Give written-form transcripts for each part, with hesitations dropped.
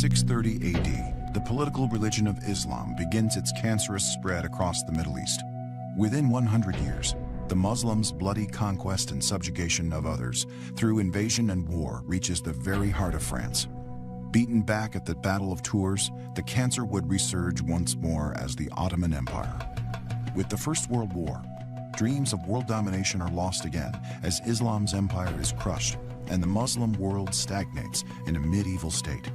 630 AD, the political religion of Islam begins its cancerous spread across the Middle East. Within 100 years, the Muslims' bloody conquest and subjugation of others through invasion and war reaches the very heart of France. Beaten back at the Battle of Tours, the cancer would resurge once more as the Ottoman Empire. With the First World War, dreams of world domination are lost again as Islam's empire is crushed and the Muslim world stagnates in a medieval state.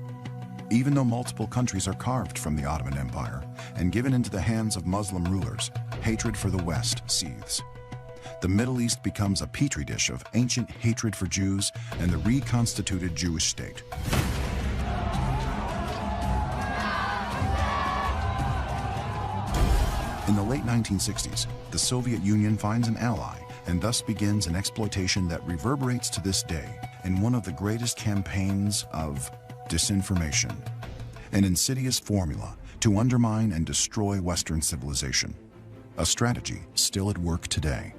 Even though multiple countries are carved from the Ottoman Empire and given into the hands of Muslim rulers, hatred for the West seethes. The Middle East becomes a petri dish of ancient hatred for Jews and the reconstituted Jewish state. In the late 1960s, the Soviet Union finds an ally and thus begins an exploitation that reverberates to this day in one of the greatest campaigns of disinformation, an insidious formula to undermine and destroy Western civilization, a strategy still at work today.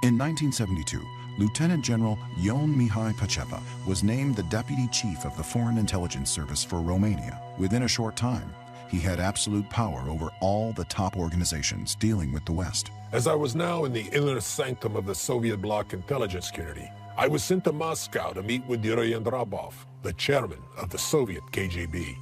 In 1972, Lieutenant General Ion Mihai Pacepa was named the Deputy Chief of the Foreign Intelligence Service for Romania. Within a short time, he had absolute power over all the top organizations dealing with the West. As I was now in the inner sanctum of the Soviet bloc intelligence community, I was sent to Moscow to meet with Yuri Andropov, the chairman of the Soviet KGB.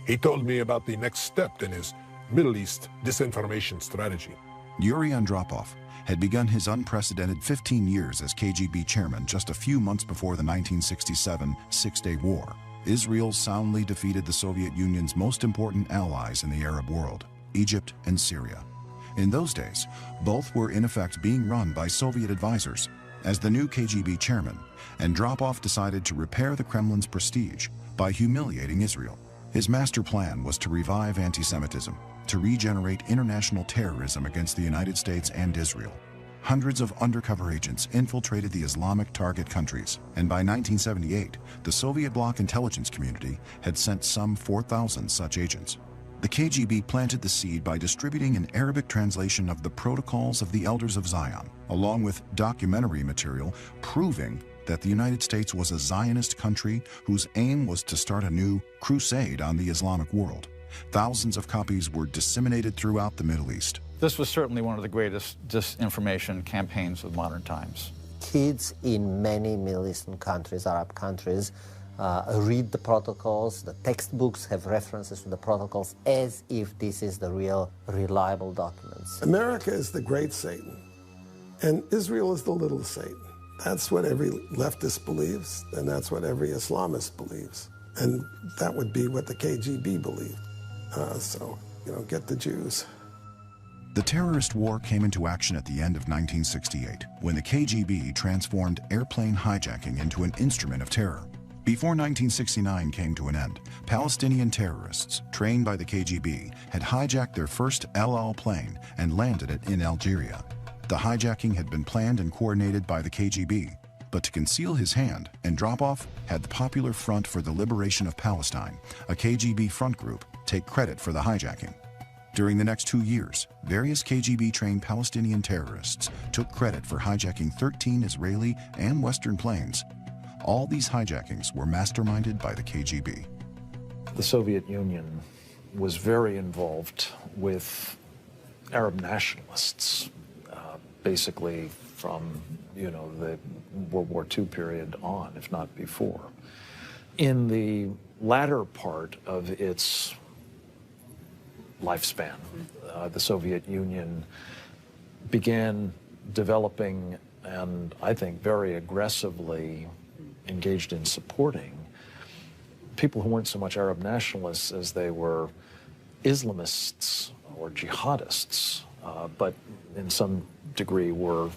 He told me about the next step in his Middle East disinformation strategy. Yuri Andropov had begun his unprecedented 15 years as KGB chairman just a few months before the 1967 Six-Day War. Israel soundly defeated the Soviet Union's most important allies in the Arab world, Egypt and Syria. In those days, both were in effect being run by Soviet advisors. As the new KGB chairman, Andropov decided to repair the Kremlin's prestige by humiliating Israel. His master plan was to revive anti-Semitism, to regenerate international terrorism against the United States and Israel. Hundreds of undercover agents infiltrated the Islamic target countries, and by 1978, the Soviet bloc intelligence community had sent some 4,000 such agents. The KGB planted the seed by distributing an Arabic translation of the Protocols of the Elders of Zion, along with documentary material proving that the United States was a Zionist country whose aim was to start a new crusade on the Islamic world. Thousands of copies were disseminated throughout the Middle East. This was certainly one of the greatest disinformation campaigns of modern times. Kids in many Middle Eastern countries, Arab countries, read the protocols. The textbooks have references to the protocols as if this is the real, reliable documents. America is the great Satan, and Israel is the little Satan. That's what every leftist believes, and that's what every Islamist believes. And that would be what the KGB believed. So, get the Jews. The terrorist war came into action at the end of 1968, when the KGB transformed airplane hijacking into an instrument of terror. Before 1969 came to an end, Palestinian terrorists, trained by the KGB, had hijacked their first El Al plane and landed it in Algeria. The hijacking had been planned and coordinated by the KGB, but to conceal his hand, Andropov had the Popular Front for the Liberation of Palestine, a KGB front group, take credit for the hijacking. During the next 2 years, various KGB-trained Palestinian terrorists took credit for hijacking 13 Israeli and Western planes. All these hijackings were masterminded by the KGB. The Soviet Union was very involved with Arab nationalists, basically from, the World War II period on, if not before. In the latter part of its lifespan, the Soviet Union began developing and I think very aggressively engaged in supporting people who weren't so much Arab nationalists as they were Islamists or jihadists, but in some degree were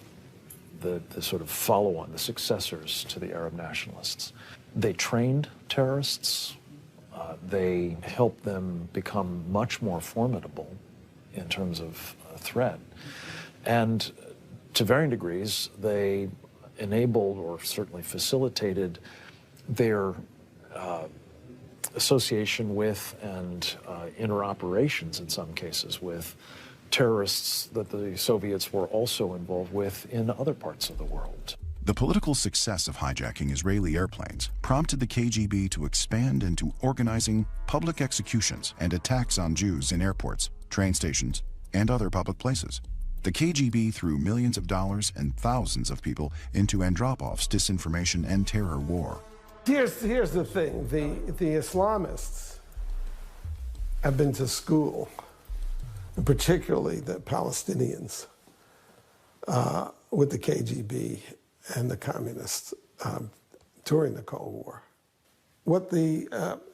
the sort of follow-on, the successors to the Arab nationalists. They trained terrorists. They helped them become much more formidable in terms of threat. And to varying degrees, they enabled or certainly facilitated their association with and interoperations in some cases with terrorists that the Soviets were also involved with in other parts of the world. The political success of hijacking Israeli airplanes prompted the KGB to expand into organizing public executions and attacks on Jews in airports, train stations, and other public places. The KGB threw millions of dollars and thousands of people into Andropov's disinformation and terror war. Here's the thing. The Islamists have been to school, and particularly the Palestinians, with the KGB and the communists during the Cold War. What the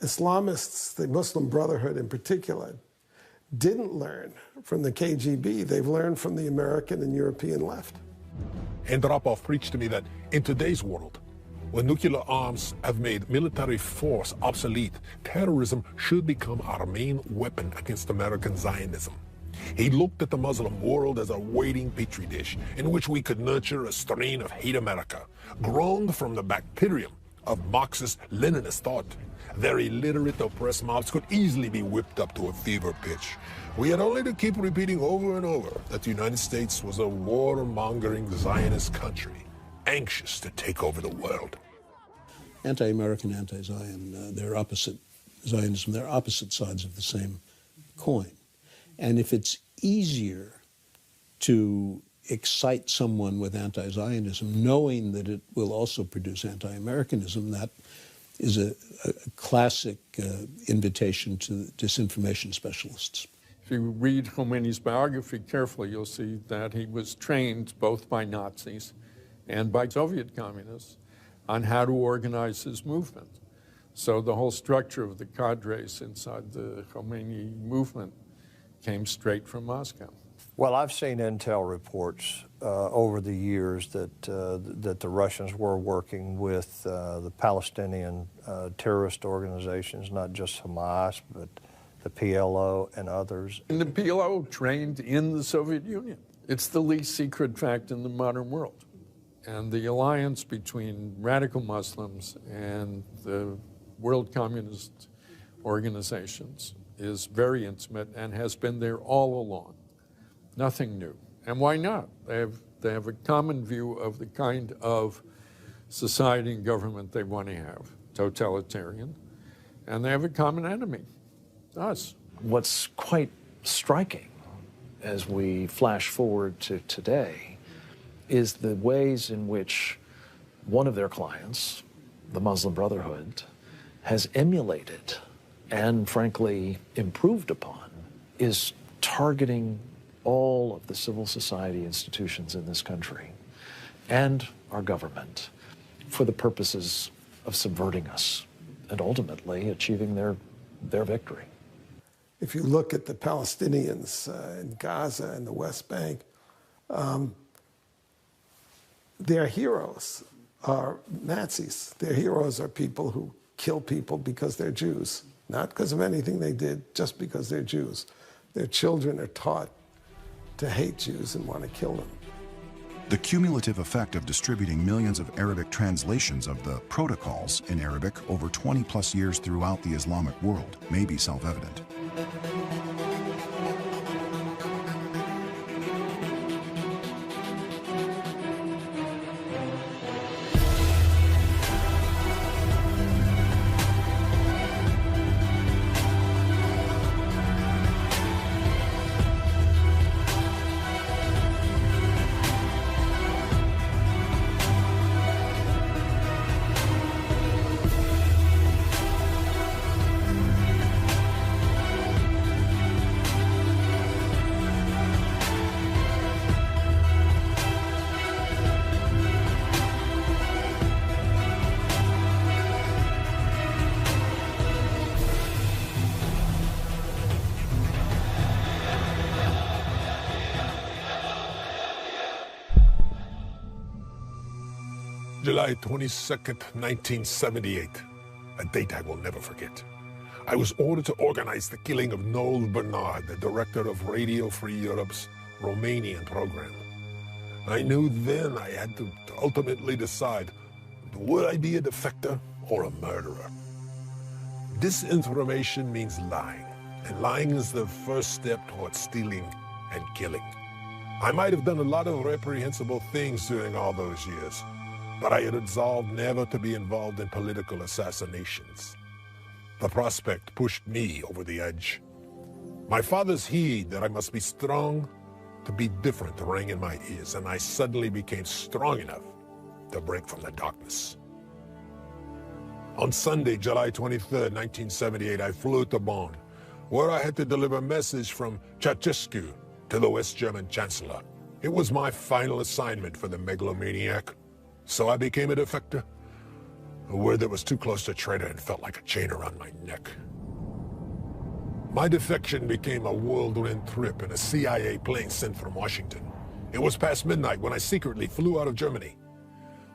Islamists, the Muslim Brotherhood in particular, didn't learn from the KGB, they've learned from the American and European left. Andropov preached to me that in today's world, when nuclear arms have made military force obsolete, terrorism should become our main weapon against American Zionism. He looked at the Muslim world as a waiting petri dish in which we could nurture a strain of hate America, grown from the bacterium of Marxist-Leninist thought. Their illiterate, oppressed mouths could easily be whipped up to a fever pitch. We had only to keep repeating over and over that the United States was a war-mongering Zionist country, anxious to take over the world. Anti-American, anti-Zion, they're opposite Zionism. They're opposite sides of the same coin. And if it's easier to excite someone with anti-Zionism, knowing that it will also produce anti-Americanism, that is a classic invitation to disinformation specialists. If you read Khomeini's biography carefully, you'll see that he was trained both by Nazis and by Soviet communists on how to organize his movement. So the whole structure of the cadres inside the Khomeini movement came straight from Moscow. Well, I've seen intel reports over the years that the Russians were working with the Palestinian terrorist organizations, not just Hamas, but the PLO and others. And the PLO trained in the Soviet Union. It's the least secret fact in the modern world. And the alliance between radical Muslims and the world communist organizations is very intimate and has been there all along. Nothing new. And why not? They have a common view of the kind of society and government they want to have, totalitarian, and they have a common enemy, us. What's quite striking as we flash forward to today is the ways in which one of their clients, the Muslim Brotherhood, has emulated and frankly improved upon, is targeting all of the civil society institutions in this country and our government for the purposes of subverting us and ultimately achieving their victory. If you look at the Palestinians in Gaza and the West Bank, their heroes are Nazis. Their heroes are people who kill people because they're Jews, not because of anything they did, just because they're Jews. Their children are taught to hate Jews and want to kill them. The cumulative effect of distributing millions of Arabic translations of the protocols in Arabic over 20+ years throughout the Islamic world may be self-evident. July 22nd, 1978, a date I will never forget. I was ordered to organize the killing of Noel Bernard, the director of Radio Free Europe's Romanian program. I knew then I had to ultimately decide, would I be a defector or a murderer? Disinformation means lying, and lying is the first step towards stealing and killing. I might have done a lot of reprehensible things during all those years, but I had resolved never to be involved in political assassinations. The prospect pushed me over the edge. My father's heed that I must be strong to be different rang in my ears, and I suddenly became strong enough to break from the darkness. On Sunday, July 23rd, 1978, I flew to Bonn, where I had to deliver a message from Ceausescu to the West German Chancellor. It was my final assignment for the megalomaniac, so I became a defector, a word that was too close to traitor and felt like a chain around my neck. My defection became a whirlwind trip in a CIA plane sent from Washington. It was past midnight when I secretly flew out of Germany.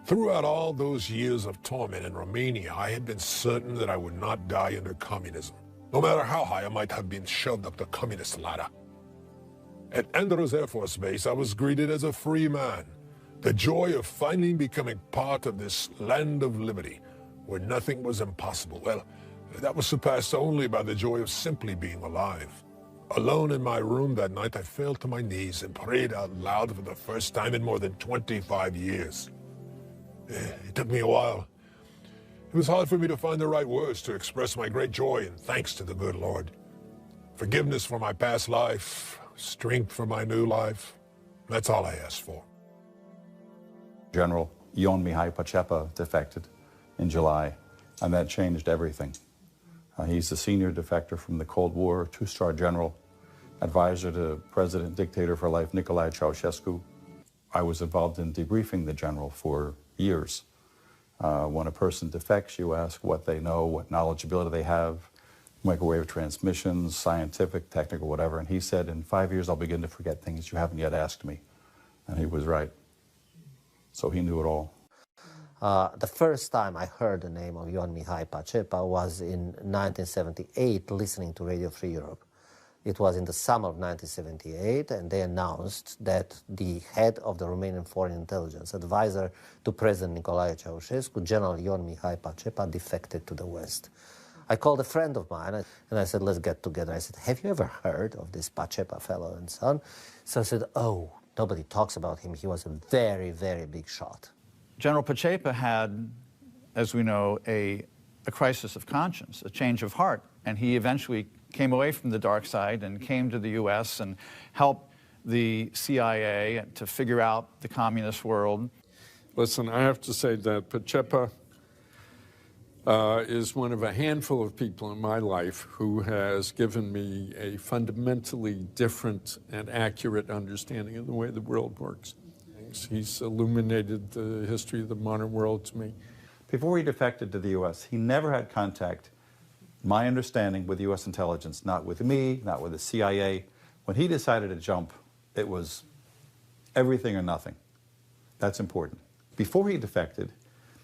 Throughout all those years of torment in Romania, I had been certain that I would not die under communism, no matter how high I might have been shoved up the communist ladder. At Andrews Air Force Base, I was greeted as a free man. The joy of finally becoming part of this land of liberty, where nothing was impossible. Well, that was surpassed only by the joy of simply being alive. Alone in my room that night, I fell to my knees and prayed out loud for the first time in more than 25 years. It took me a while. It was hard for me to find the right words to express my great joy and thanks to the good Lord. Forgiveness for my past life, strength for my new life. That's all I asked for. General Ion Mihai Pacepa defected in July, and that changed everything. He's the senior defector from the Cold War, two-star general, advisor to President Dictator for Life Nicolae Ceausescu. I was involved in debriefing the general for years. When a person defects, you ask what they know, what knowledgeability they have, microwave transmissions, scientific, technical, whatever. And he said, in 5 years, I'll begin to forget things you haven't yet asked me. And he was right. So he knew it all. The first time I heard the name of Ion Mihai Pacepa was in 1978, listening to Radio Free Europe. It was in the summer of 1978, and they announced that the head of the Romanian Foreign Intelligence, advisor to President Nicolae Ceausescu, General Ion Mihai Pacepa, defected to the West. I called a friend of mine, and I said, let's get together. I said, have you ever heard of this Pacepa fellow and so on? So I said, oh, nobody talks about him. He was a very, very big shot. General Pacepa had, as we know, a crisis of conscience, a change of heart, and he eventually came away from the dark side and came to the U.S. and helped the CIA to figure out the communist world. Listen, I have to say that Pacepa is one of a handful of people in my life who has given me a fundamentally different and accurate understanding of the way the world works. He's illuminated the history of the modern world to me. Before he defected to the U.S., he never had contact, my understanding, with U.S. intelligence, not with me, not with the CIA. When he decided to jump, it was everything or nothing. That's important. Before he defected,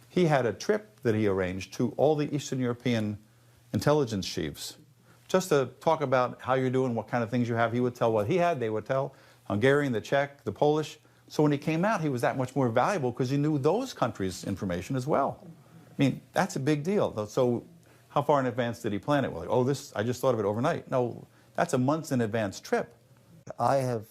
he had a trip that he arranged to all the Eastern European intelligence chiefs, just to talk about how you're doing, what kind of things you have. He would tell what he had, they would tell, Hungarian, the Czech, the Polish. So when he came out, he was that much more valuable because he knew those countries' information as well. I mean, that's a big deal. So how far in advance did he plan it? Well, like, oh, this, I just thought of it overnight. No, that's a months in advance trip. I have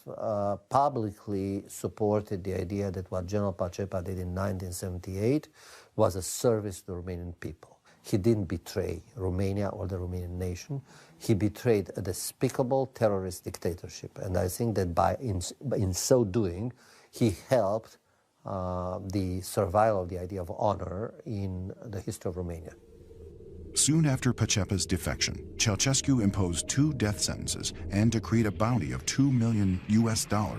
publicly supported the idea that what General Pacepa did in 1978 was a service to the Romanian people. He didn't betray Romania or the Romanian nation. He betrayed a despicable terrorist dictatorship. And I think that in so doing, he helped the survival of the idea of honor in the history of Romania. Soon after Pacepa's defection, Ceausescu imposed 2 death sentences and decreed a bounty of $2 million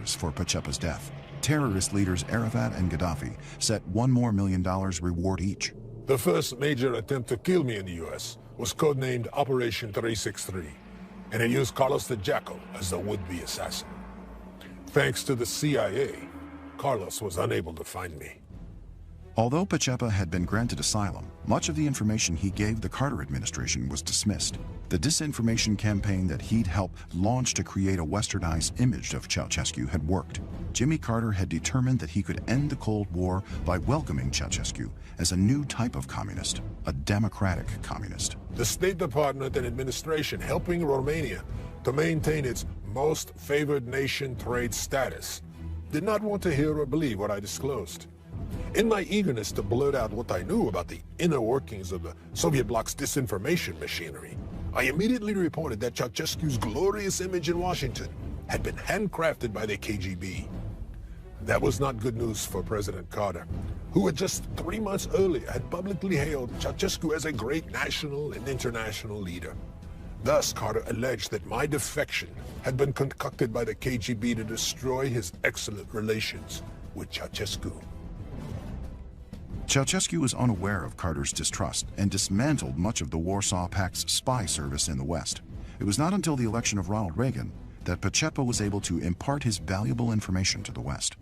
for Pacepa's death. Terrorist leaders Arafat and Gaddafi set $1 more million reward each. The first major attempt to kill me in the U.S. was codenamed Operation 363, and it used Carlos the Jackal as the would-be assassin. Thanks to the CIA, Carlos was unable to find me. Although Pacepa had been granted asylum, much of the information he gave the Carter administration was dismissed. The disinformation campaign that he'd helped launch to create a westernized image of Ceausescu had worked. Jimmy Carter had determined that he could end the Cold War by welcoming Ceausescu as a new type of communist, a democratic communist. The State Department and administration helping Romania to maintain its most favored nation trade status did not want to hear or believe what I disclosed. In my eagerness to blurt out what I knew about the inner workings of the Soviet bloc's disinformation machinery, I immediately reported that Ceausescu's glorious image in Washington had been handcrafted by the KGB. That was not good news for President Carter, who had just 3 months earlier had publicly hailed Ceausescu as a great national and international leader. Thus, Carter alleged that my defection had been concocted by the KGB to destroy his excellent relations with Ceausescu. Ceausescu was unaware of Carter's distrust and dismantled much of the Warsaw Pact's spy service in the West. It was not until the election of Ronald Reagan that Pacepa was able to impart his valuable information to the West.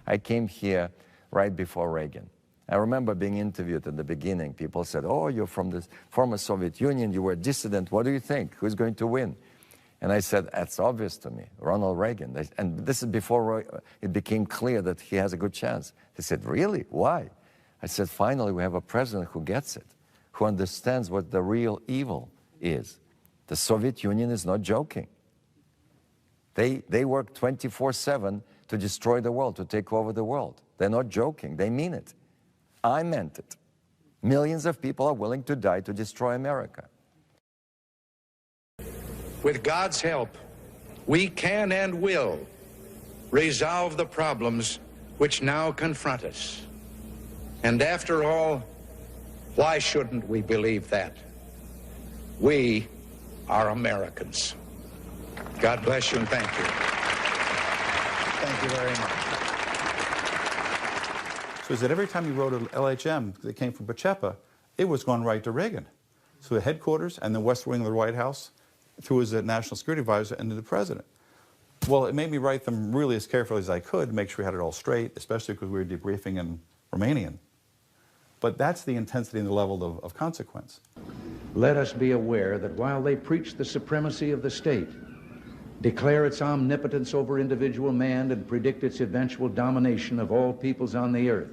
I came here right before Reagan. I remember being interviewed at the beginning. People said, oh, you're from the former Soviet Union, you were a dissident, what do you think? Who's going to win? And I said, that's obvious to me, Ronald Reagan. And this is before it became clear that he has a good chance. They said, really? Why? I said, finally, we have a president who gets it, who understands what the real evil is. The Soviet Union is not joking. They work 24/7 to destroy the world, to take over the world. They're not joking, they mean it. I meant it. Millions of people are willing to die to destroy America. With God's help, we can and will resolve the problems which now confront us. And after all, why shouldn't we believe that? We are Americans. God bless you and thank you. Thank you very much. So is that every time you wrote an LHM that came from Pacepa, it was going right to Reagan. So the headquarters and the West Wing of the White House, through his national security advisor, and to the president. Well, it made me write them really as carefully as I could to make sure we had it all straight, especially because we were debriefing in Romanian. But that's the intensity and the level of consequence. Let us be aware that while they preach the supremacy of the state, declare its omnipotence over individual man, and predict its eventual domination of all peoples on the earth,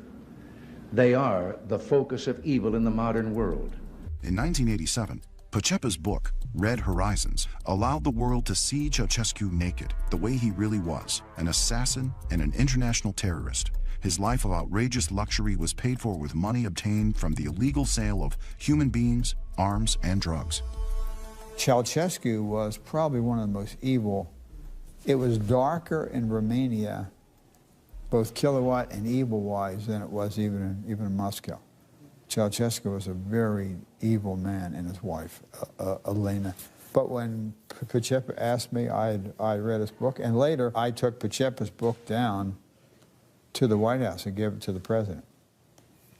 they are the focus of evil in the modern world. In 1987, Pacepa's book, Red Horizons, allowed the world to see Ceausescu naked, the way he really was, an assassin and an international terrorist. His life of outrageous luxury was paid for with money obtained from the illegal sale of human beings, arms, and drugs. Ceausescu was probably one of the most evil. It was darker in Romania, both kilowatt and evil-wise, than it was even in Moscow. Ceausescu was a very evil man, and his wife, Elena. But when Pacepa asked me, I read his book, and later I took Pacepa's book down to the White House and gave it to the president.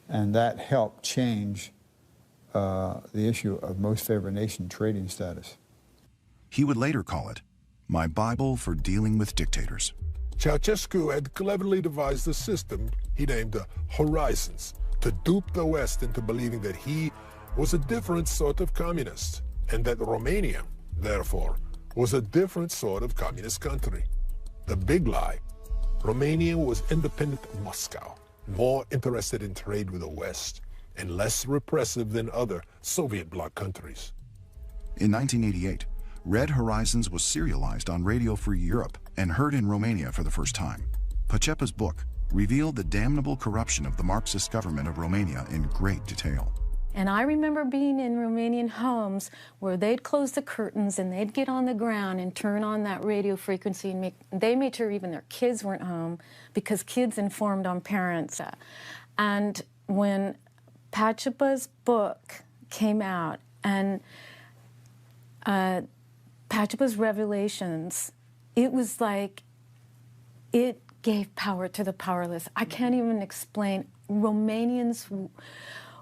And that helped change the issue of most favored nation trading status. He would later call it, my Bible for dealing with dictators. Ceausescu had cleverly devised a system he named the Horizons to dupe the West into believing that he was a different sort of communist, and that Romania, therefore, was a different sort of communist country. The big lie: Romania was independent of Moscow, more interested in trade with the West, and less repressive than other Soviet bloc countries. In 1988, Red Horizons was serialized on Radio Free Europe and heard in Romania for the first time. Pacepa's book revealed the damnable corruption of the Marxist government of Romania in great detail. And I remember being in Romanian homes where they'd close the curtains and they'd get on the ground and turn on that radio frequency, and they made sure even their kids weren't home, because kids informed on parents. And when Pacepa's book came out and Pacepa's revelations, it was like it gave power to the powerless. I can't even explain. Romanians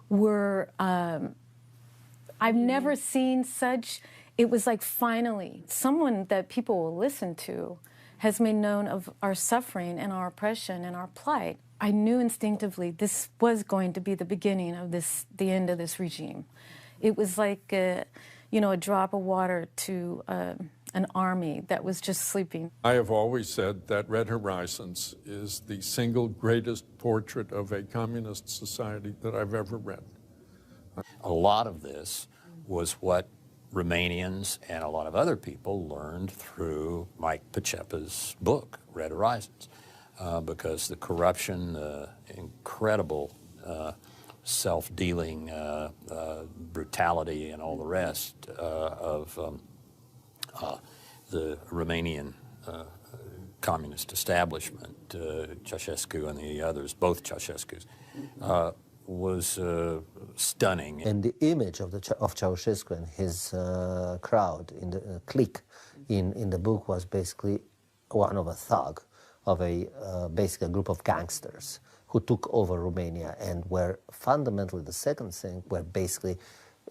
were, I've never seen such, it was like finally someone that people will listen to has made known of our suffering and our oppression and our plight. I knew instinctively this was going to be the beginning of the end of this regime. It was like, a drop of water to an army that was just sleeping. I have always said that Red Horizons is the single greatest portrait of a communist society that I've ever read. A lot of this was what Romanians and a lot of other people learned through Mike Pacepa's book, Red Horizons, because the corruption, the incredible self-dealing brutality and all the rest of the Romanian communist establishment, Ceausescu and the others, both Ceausescus, was stunning. And the image of Ceausescu and his crowd in the clique in the book was basically one of a thug, of basically a group of gangsters who took over Romania and were fundamentally the second thing, were basically,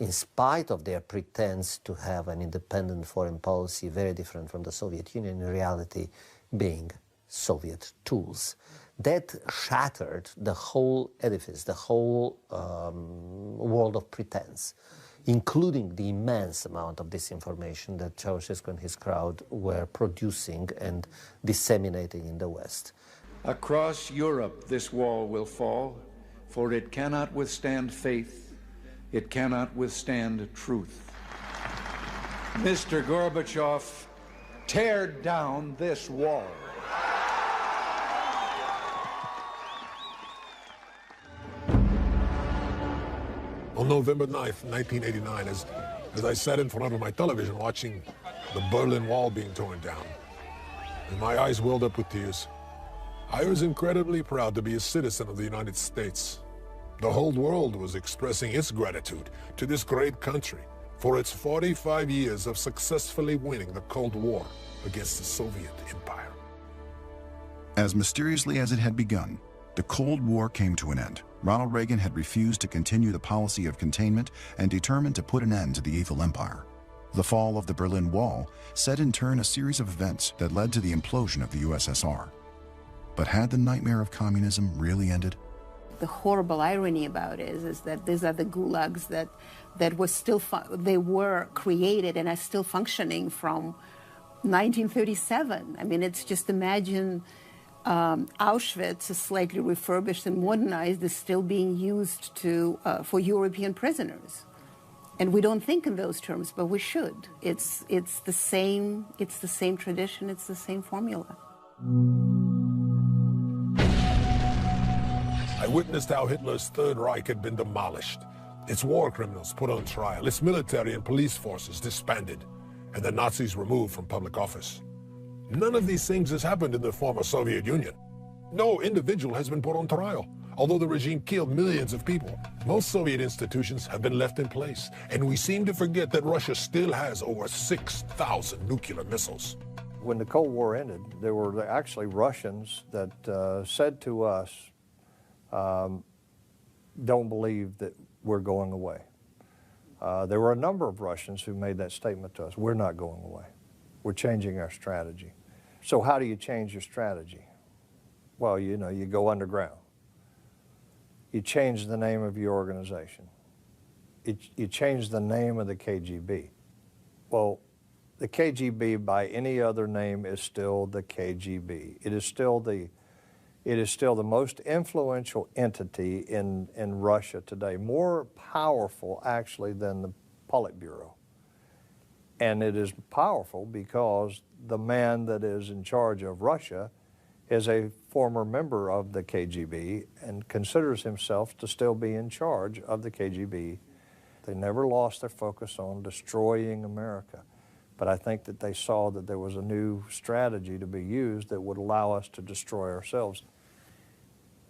in spite of their pretense to have an independent foreign policy very different from the Soviet Union, in reality being Soviet tools. That shattered the whole edifice, the whole world of pretense, including the immense amount of disinformation that Ceausescu and his crowd were producing and disseminating in the West. Across Europe this wall will fall, for it cannot withstand faith, it cannot withstand truth. Mr. Gorbachev, tear down this wall. On November 9th, 1989, as I sat in front of my television watching the Berlin Wall being torn down, and my eyes welled up with tears, I was incredibly proud to be a citizen of the United States. The whole world was expressing its gratitude to this great country for its 45 years of successfully winning the Cold War against the Soviet Empire. As mysteriously as it had begun, the Cold War came to an end. Ronald Reagan had refused to continue the policy of containment and determined to put an end to the evil empire. The fall of the Berlin Wall set in turn a series of events that led to the implosion of the USSR. But had the nightmare of communism really ended? The horrible irony about it is that these are the gulags that were still they were created and are still functioning from 1937. I mean, it's just imagine Auschwitz is slightly refurbished and modernized, is still being used for European prisoners. And we don't think in those terms, but we should. It's the same tradition, it's the same formula. I witnessed how Hitler's Third Reich had been demolished, its war criminals put on trial, its military and police forces disbanded, and the Nazis removed from public office. None of these things has happened in the former Soviet Union. No individual has been put on trial. Although the regime killed millions of people, most Soviet institutions have been left in place, and we seem to forget that Russia still has over 6,000 nuclear missiles. When the Cold War ended, there were actually Russians that said to us, don't believe that we're going away. There were a number of Russians who made that statement to us, we're not going away. We're changing our strategy. So how do you change your strategy? Well, you go underground. You change the name of your organization. You change the name of the KGB. Well, the KGB by any other name is still the KGB. It is still the most influential entity in Russia today, more powerful actually than the Politburo. And it is powerful because the man that is in charge of Russia is a former member of the KGB and considers himself to still be in charge of the KGB. They never lost their focus on destroying America. But I think that they saw that there was a new strategy to be used that would allow us to destroy ourselves.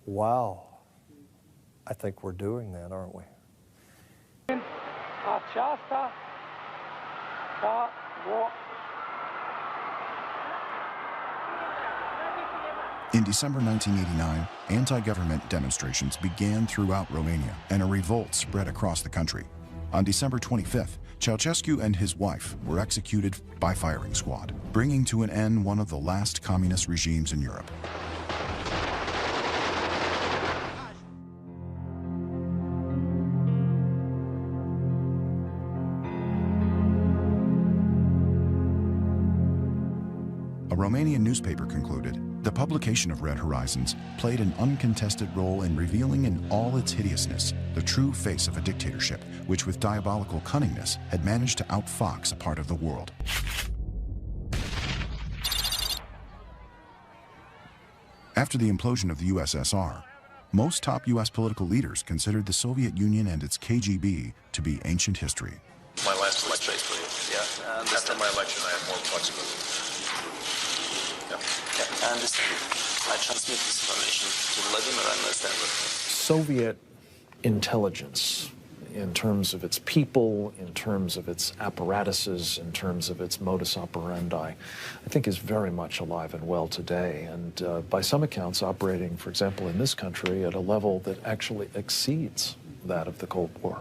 Wow, I think we're doing that, aren't we? In December 1989, anti-government demonstrations began throughout Romania, and a revolt spread across the country. On December 25th, Ceausescu and his wife were executed by firing squad, bringing to an end one of the last communist regimes in Europe. A Romanian newspaper concluded the publication of Red Horizons played an uncontested role in revealing in all its hideousness the true face of a dictatorship which with diabolical cunningness had managed to outfox a part of the world. After the implosion of the USSR, most top U.S. political leaders considered the Soviet Union and its KGB to be ancient history. My last election, yeah. After my election, I have more flexibility. Yeah, I understand. I transmit this information to Vladimir and understand it. Soviet intelligence, in terms of its people, in terms of its apparatuses, in terms of its modus operandi, I think is very much alive and well today, and by some accounts operating, for example, in this country at a level that actually exceeds that of the Cold War.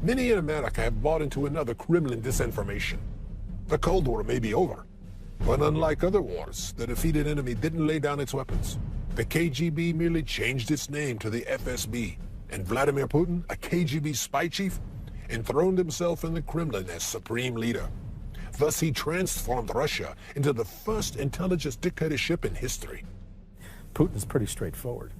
Many in America have bought into another Kremlin disinformation. The Cold War may be over, but unlike other wars, the defeated enemy didn't lay down its weapons. The KGB merely changed its name to the FSB, and Vladimir Putin, a KGB spy chief, enthroned himself in the Kremlin as supreme leader. Thus, he transformed Russia into the first intelligence dictatorship in history. Putin's pretty straightforward.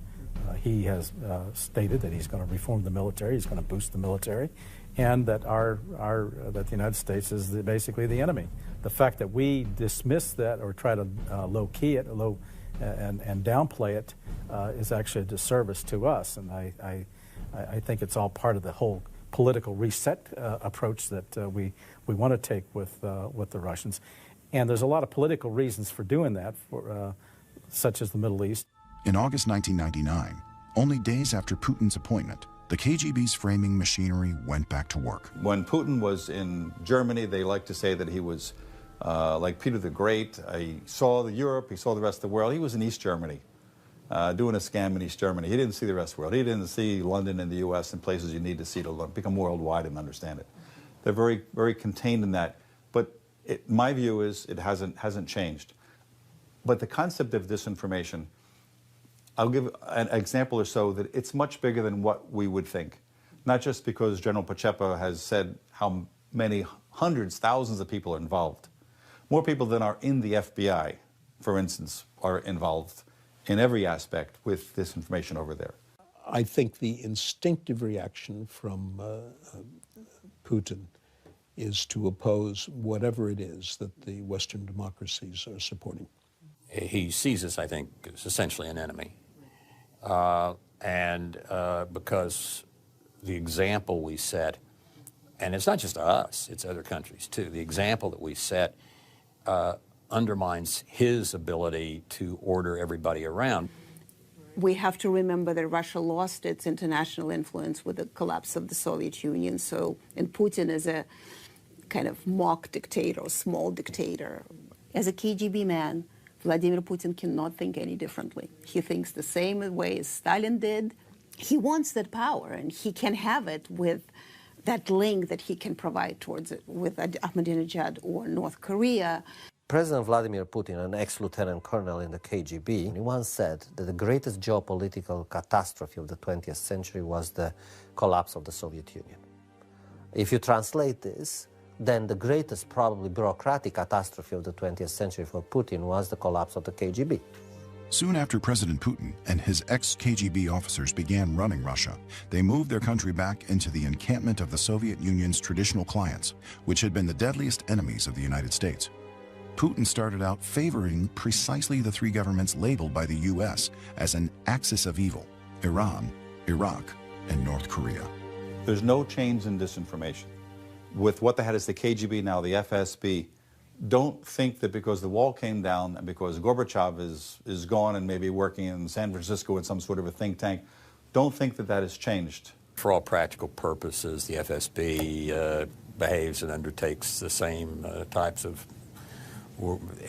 He has stated that he's going to reform the military, he's going to boost the military, and that that the United States is basically the enemy. The fact that we dismiss that or try to low-key it, and downplay it is actually a disservice to us, and I think it's all part of the whole political reset approach that we want to take with the Russians. And there's a lot of political reasons for doing that, such as the Middle East. In August 1999, only days after Putin's appointment, the KGB's framing machinery went back to work. When Putin was in Germany, they like to say that he was like Peter the Great. He saw Europe, he saw the rest of the world. He was in East Germany, doing a scam in East Germany. He didn't see the rest of the world. He didn't see London and the U.S. and places you need to see to become worldwide and understand it. They're very, very contained in that. But my view is it hasn't changed. But the concept of disinformation, I'll give an example or so that it's much bigger than what we would think. Not just because General Pachepa has said how many hundreds, thousands of people are involved. More people than are in the FBI, for instance, are involved in every aspect with this information over there. I think the instinctive reaction from Putin is to oppose whatever it is that the Western democracies are supporting. He sees us, I think, as essentially an enemy. Because the example we set, and it's not just us, it's other countries too, the example that we set undermines his ability to order everybody around. We have to remember that Russia lost its international influence with the collapse of the Soviet Union, and Putin is a kind of mock dictator, small dictator. As a KGB man, Vladimir Putin cannot think any differently. He thinks the same way as Stalin did. He wants that power, and he can have it with that link that he can provide towards it with Ahmadinejad or North Korea. President Vladimir Putin, an ex-lieutenant colonel in the KGB, he once said that the greatest geopolitical catastrophe of the 20th century was the collapse of the Soviet Union. If you translate this, then the greatest, probably bureaucratic catastrophe of the 20th century for Putin was the collapse of the KGB. Soon after President Putin and his ex-KGB officers began running Russia, they moved their country back into the encampment of the Soviet Union's traditional clients, which had been the deadliest enemies of the United States. Putin started out favoring precisely the three governments labeled by the U.S. as an axis of evil: Iran, Iraq, and North Korea. There's no change in disinformation. With what they had as the KGB, now the FSB, don't think that because the wall came down and because Gorbachev is gone and maybe working in San Francisco in some sort of a think tank, don't think that that has changed. For all practical purposes, the FSB behaves and undertakes the same types of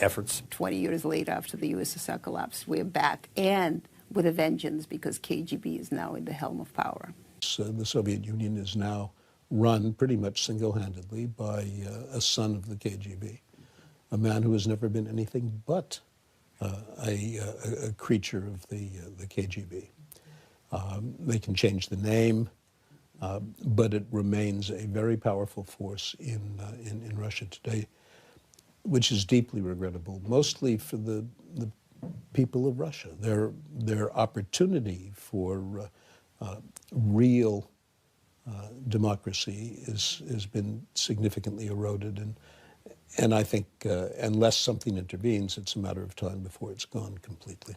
efforts. 20 years later, after the USSR collapsed, we're back, and with a vengeance, because KGB is now at the helm of power. So the Soviet Union is now run pretty much single-handedly by a son of the KGB, a man who has never been anything but a creature of the KGB. They can change the name, but it remains a very powerful force in Russia today. which is deeply regrettable, mostly for the people of Russia. Their opportunity for real democracy has been significantly eroded, and I think unless something intervenes, it's a matter of time before it's gone completely.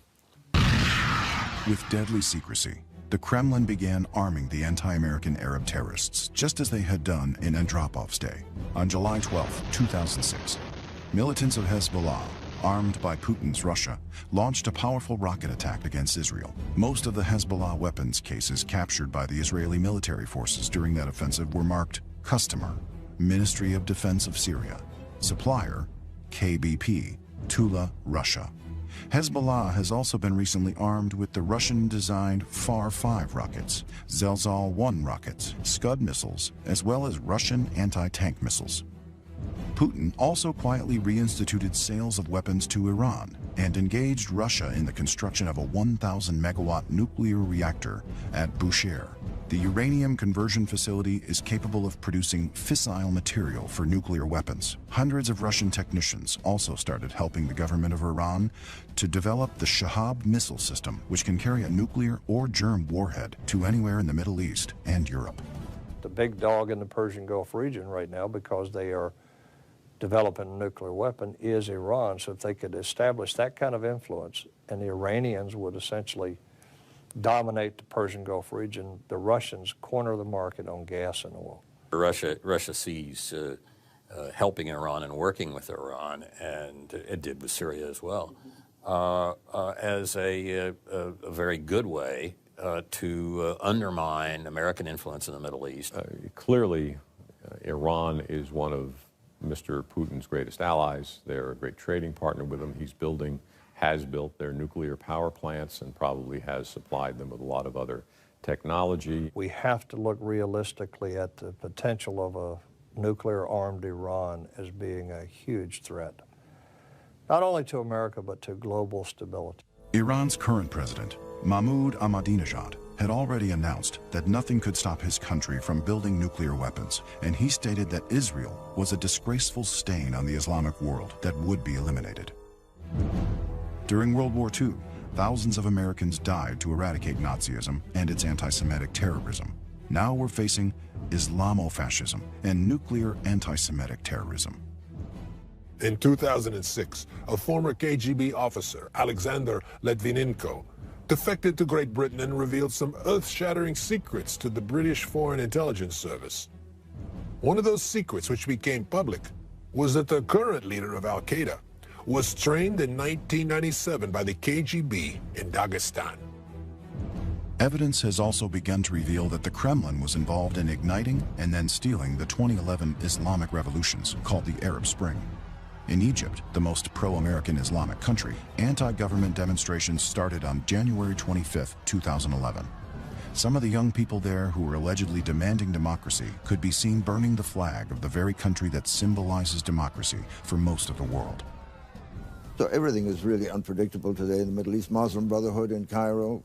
With deadly secrecy, the Kremlin began arming the anti-American Arab terrorists, just as they had done in Andropov's day. On July 12, 2006, militants of Hezbollah, armed by Putin's Russia, launched a powerful rocket attack against Israel. Most of the Hezbollah weapons cases captured by the Israeli military forces during that offensive were marked Customer, Ministry of Defense of Syria, Supplier, KBP, Tula, Russia. Hezbollah has also been recently armed with the Russian-designed Far-5 rockets, Zelzal-1 rockets, Scud missiles, as well as Russian anti-tank missiles. Putin also quietly reinstituted sales of weapons to Iran and engaged Russia in the construction of a 1,000-megawatt nuclear reactor at Bushehr. The uranium conversion facility is capable of producing fissile material for nuclear weapons. Hundreds of Russian technicians also started helping the government of Iran to develop the Shahab missile system, which can carry a nuclear or germ warhead to anywhere in the Middle East and Europe. The big dog in the Persian Gulf region right now, because they are developing a nuclear weapon, is Iran. So if they could establish that kind of influence, and the Iranians would essentially dominate the Persian Gulf region, the Russians corner the market on gas and oil. Russia sees helping Iran and working with Iran, and it did with Syria as well, as a very good way to undermine American influence in the Middle East. Clearly, Iran is one of Mr. Putin's greatest allies. They're a great trading partner with him. Has built their nuclear power plants and probably has supplied them with a lot of other technology. We have to look realistically at the potential of a nuclear-armed Iran as being a huge threat, not only to America, but to global stability. Iran's current president, Mahmoud Ahmadinejad, had already announced that nothing could stop his country from building nuclear weapons, and he stated that Israel was a disgraceful stain on the Islamic world that would be eliminated. During World War II, thousands of Americans died to eradicate Nazism and its anti-Semitic terrorism. Now we're facing Islamofascism and nuclear anti-Semitic terrorism. In 2006, a former KGB officer, Alexander Litvinenko, defected to Great Britain and revealed some earth-shattering secrets to the British Foreign Intelligence Service. One of those secrets which became public was that the current leader of Al-Qaeda was trained in 1997 by the KGB in Dagestan. Evidence has also begun to reveal that the Kremlin was involved in igniting and then stealing the 2011 Islamic revolutions called the Arab Spring. In Egypt, the most pro-American Islamic country, anti-government demonstrations started on January 25, 2011. Some of the young people there who were allegedly demanding democracy could be seen burning the flag of the very country that symbolizes democracy for most of the world. So everything is really unpredictable today in the Middle East. Muslim Brotherhood in Cairo.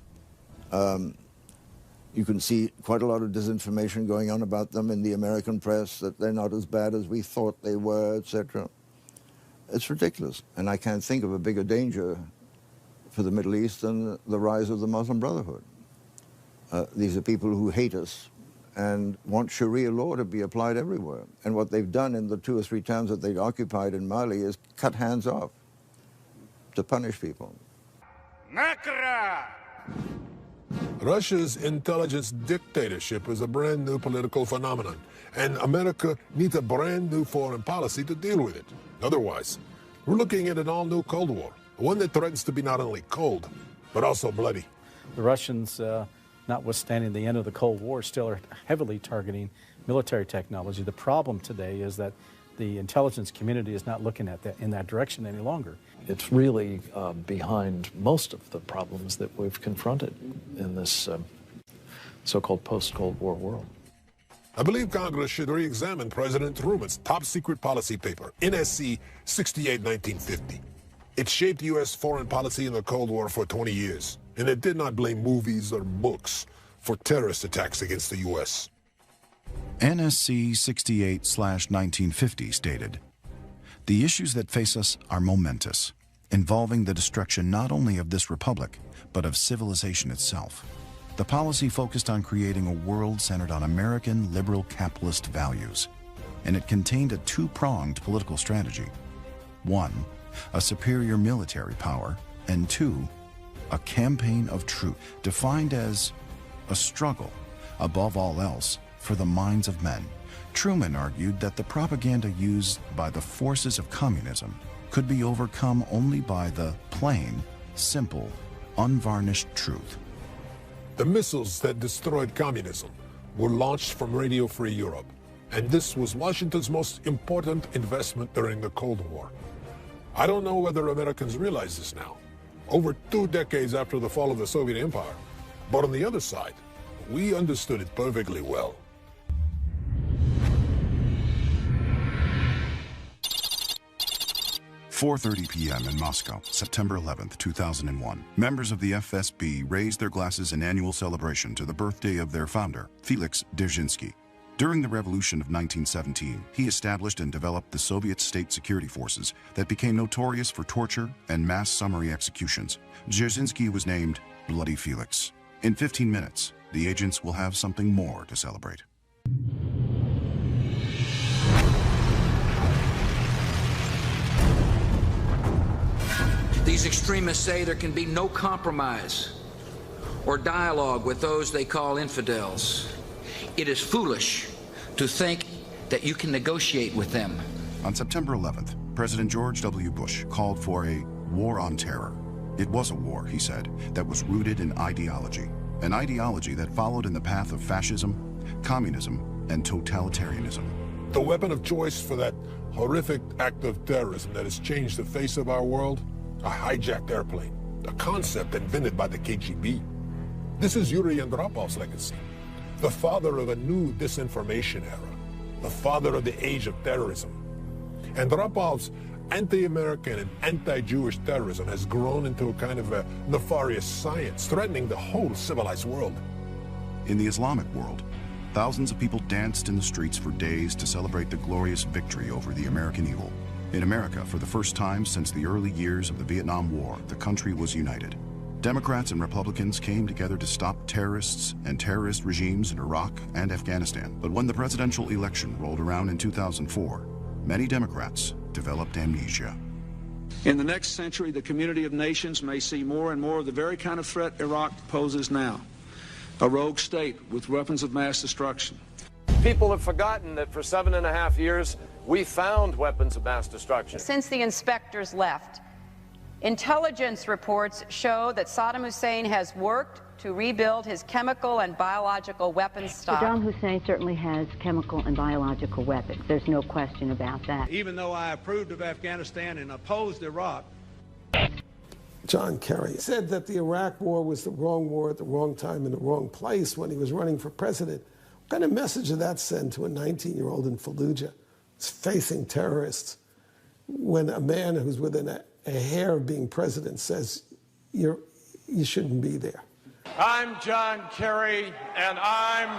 You can see quite a lot of disinformation going on about them in the American press, that they're not as bad as we thought they were, etc. It's ridiculous. And I can't think of a bigger danger for the Middle East than the rise of the Muslim Brotherhood. These are people who hate us and want Sharia law to be applied everywhere. And what they've done in the 2 or 3 towns that they've occupied in Mali is cut hands off to punish people. Russia's intelligence dictatorship is a brand new political phenomenon, and America needs a brand new foreign policy to deal with it. Otherwise, we're looking at an all-new Cold War, one that threatens to be not only cold, but also bloody. The Russians, notwithstanding the end of the Cold War, still are heavily targeting military technology. The problem today is that the intelligence community is not looking at that in that direction any longer. It's really behind most of the problems that we've confronted in this so-called post-Cold War world. I believe Congress should re-examine President Truman's top-secret policy paper, NSC 68-1950. It shaped U.S. foreign policy in the Cold War for 20 years, and it did not blame movies or books for terrorist attacks against the U.S. NSC 68/1950 stated, The issues that face us are momentous, involving the destruction not only of this republic, but of civilization itself. The policy focused on creating a world centered on American liberal capitalist values, and it contained a two-pronged political strategy. One, a superior military power, and two, a campaign of truth, defined as a struggle, above all else, for the minds of men. Truman argued that the propaganda used by the forces of communism could be overcome only by the plain, simple, unvarnished truth. The missiles that destroyed communism were launched from Radio Free Europe, and this was Washington's most important investment during the Cold War. I don't know whether Americans realize this now, over 2 decades after the fall of the Soviet Empire, but on the other side, we understood it perfectly well. 4:30 p.m. in Moscow, September 11th, 2001. Members of the FSB raised their glasses in annual celebration to the birthday of their founder, Felix Dzerzhinsky. During the Revolution of 1917, he established and developed the Soviet state security forces that became notorious for torture and mass summary executions. Dzerzhinsky was named Bloody Felix. In 15 minutes, the agents will have something more to celebrate. These extremists say there can be no compromise or dialogue with those they call infidels. It is foolish to think that you can negotiate with them. On September 11th, President George W. Bush called for a war on terror. It was a war, he said, that was rooted in ideology, an ideology that followed in the path of fascism, communism, and totalitarianism. The weapon of choice for that horrific act of terrorism that has changed the face of our world? A hijacked airplane, a concept invented by the KGB. This is Yuri Andropov's legacy, the father of a new disinformation era, the father of the age of terrorism. Andropov's anti-American and anti-Jewish terrorism has grown into a kind of a nefarious science, threatening the whole civilized world. In the Islamic world, thousands of people danced in the streets for days to celebrate the glorious victory over the American evil. In America, for the first time since the early years of the Vietnam War, the country was united. Democrats and Republicans came together to stop terrorists and terrorist regimes in Iraq and Afghanistan. But when the presidential election rolled around in 2004, many Democrats developed amnesia. In the next century, the community of nations may see more and more of the very kind of threat Iraq poses now, a rogue state with weapons of mass destruction. People have forgotten that for 7.5 years, we found weapons of mass destruction. Since the inspectors left, intelligence reports show that Saddam Hussein has worked to rebuild his chemical and biological weapons stock. Saddam Hussein certainly has chemical and biological weapons. There's no question about that. Even though I approved of Afghanistan and opposed Iraq, John Kerry said that the Iraq war was the wrong war at the wrong time in the wrong place when he was running for president. What kind of message did that send to a 19-year-old in Fallujah facing terrorists when a man who's within a hair of being president says you shouldn't be there? I'm John Kerry, and I'm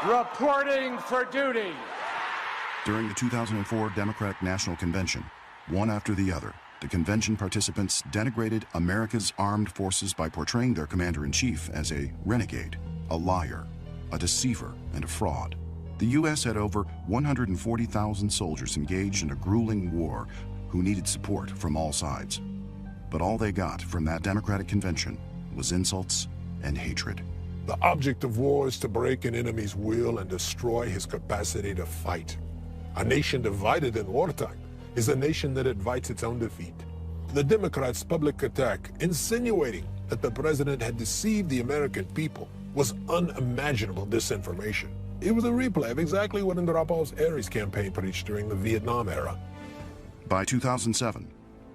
reporting for duty. During the 2004 Democratic National Convention, one after the other, the convention participants denigrated America's armed forces by portraying their commander-in-chief as a renegade, a liar, a deceiver, and a fraud. The U.S. had over 140,000 soldiers engaged in a grueling war who needed support from all sides. But all they got from that Democratic convention was insults and hatred. The object of war is to break an enemy's will and destroy his capacity to fight. A nation divided in wartime is a nation that invites its own defeat. The Democrats' public attack, insinuating that the president had deceived the American people, was unimaginable disinformation. It was a replay of exactly what Andropov's Ares campaign preached during the Vietnam era. By 2007,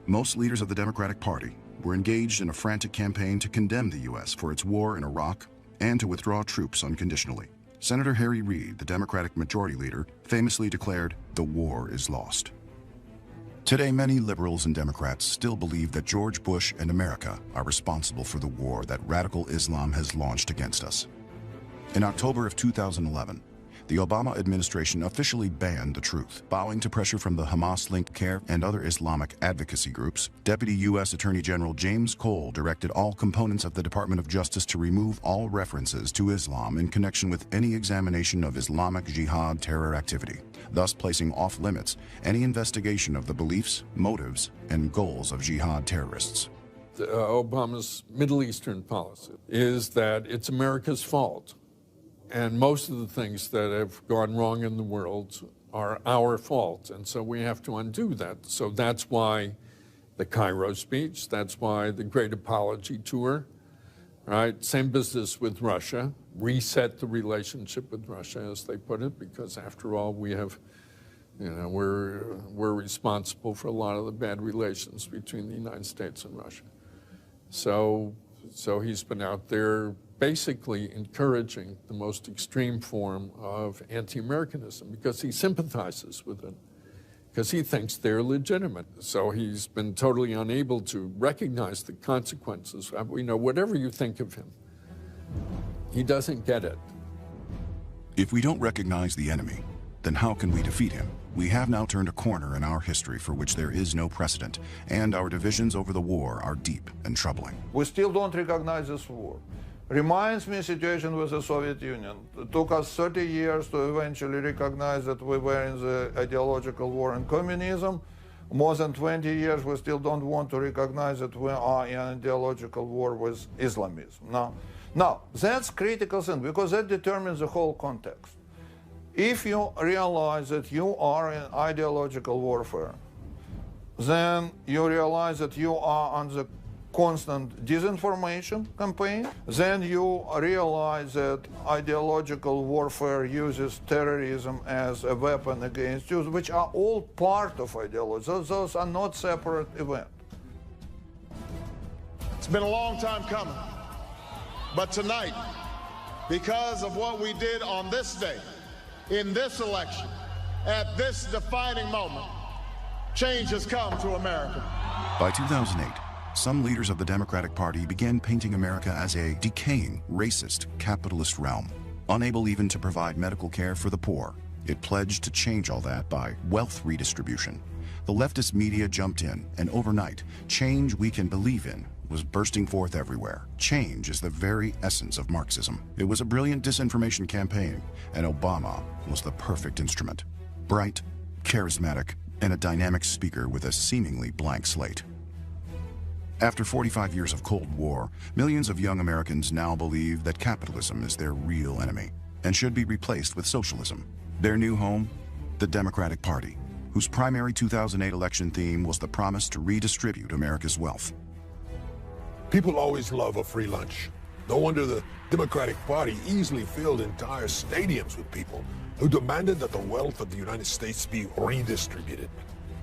most leaders of the Democratic Party were engaged in a frantic campaign to condemn the U.S. for its war in Iraq and to withdraw troops unconditionally. Senator Harry Reid, the Democratic Majority Leader, famously declared, "The war is lost." Today, many liberals and Democrats still believe that George Bush and America are responsible for the war that radical Islam has launched against us. In October of 2011, the Obama administration officially banned the truth. Bowing to pressure from the Hamas-linked CARE and other Islamic advocacy groups, Deputy U.S. Attorney General James Cole directed all components of the Department of Justice to remove all references to Islam in connection with any examination of Islamic Jihad terror activity, thus placing off limits any investigation of the beliefs, motives, and goals of jihad terrorists. Obama's Middle Eastern policy is that it's America's fault. And most of the things that have gone wrong in the world are our fault. And so we have to undo that. So that's why the Cairo speech, that's why the Great Apology Tour, right? Same business with Russia, reset the relationship with Russia, as they put it, because after all, we have, you know, we're responsible for a lot of the bad relations between the United States and Russia. So he's been out there basically encouraging the most extreme form of anti-Americanism because he sympathizes with it, because he thinks they're legitimate. So he's been totally unable to recognize the consequences. You know, whatever you think of him, he doesn't get it. If we don't recognize the enemy, then how can we defeat him? We have now turned a corner in our history for which there is no precedent, and our divisions over the war are deep and troubling. We still don't recognize this war. Reminds me of the situation with the Soviet Union. It took us 30 years to eventually recognize that we were in the ideological war in communism. More than 20 years, we still don't want to recognize that we are in an ideological war with Islamism. Now, that's critical thing, because that determines the whole context. If you realize that you are in ideological warfare, then you realize that you are on the constant disinformation campaign. Then you realize that ideological warfare uses terrorism as a weapon against you, which are all part of ideology. Those are not separate events. It's been a long time coming, but tonight, because of what we did on this day, in this election, at this defining moment, change has come to America. By 2008, some leaders of the Democratic Party began painting America as a decaying, racist, capitalist realm, unable even to provide medical care for the poor. It pledged to change all that by wealth redistribution. The leftist media jumped in, and overnight, change we can believe in was bursting forth everywhere. Change is the very essence of Marxism. It was a brilliant disinformation campaign, and Obama was the perfect instrument. Bright, charismatic, and a dynamic speaker with a seemingly blank slate. After 45 years of Cold War, millions of young Americans now believe that capitalism is their real enemy and should be replaced with socialism. Their new home, the Democratic Party, whose primary 2008 election theme was the promise to redistribute America's wealth. People always love a free lunch. No wonder the Democratic Party easily filled entire stadiums with people who demanded that the wealth of the United States be redistributed.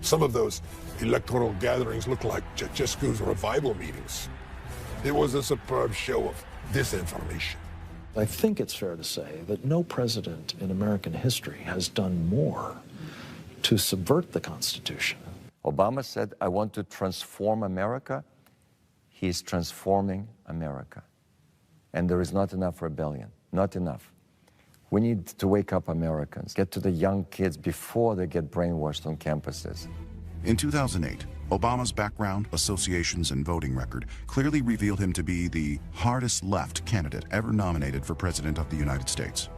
Some of those electoral gatherings looked like Ceausescu's revival meetings. It was a superb show of disinformation. I think it's fair to say that no president in American history has done more to subvert the Constitution. Obama said, I want to transform America. He is transforming America. And there is not enough rebellion, not enough. We need to wake up Americans, get to the young kids before they get brainwashed on campuses. In 2008, Obama's background, associations, and voting record clearly revealed him to be the hardest left candidate ever nominated for President of the United States.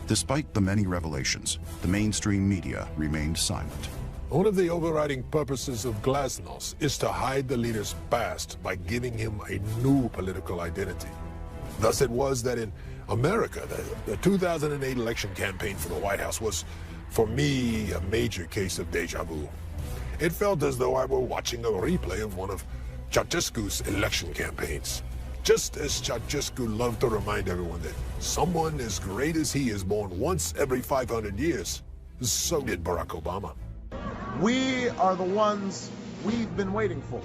Despite the many revelations, the mainstream media remained silent. One of the overriding purposes of glasnost is to hide the leader's past by giving him a new political identity. Thus it was that in America, the 2008 election campaign for the White House was, for me, a major case of deja vu. It felt as though I were watching a replay of one of Ceausescu's election campaigns. Just as Ceausescu loved to remind everyone that someone as great as he is born once every 500 years, so did Barack Obama. We are the ones we've been waiting for.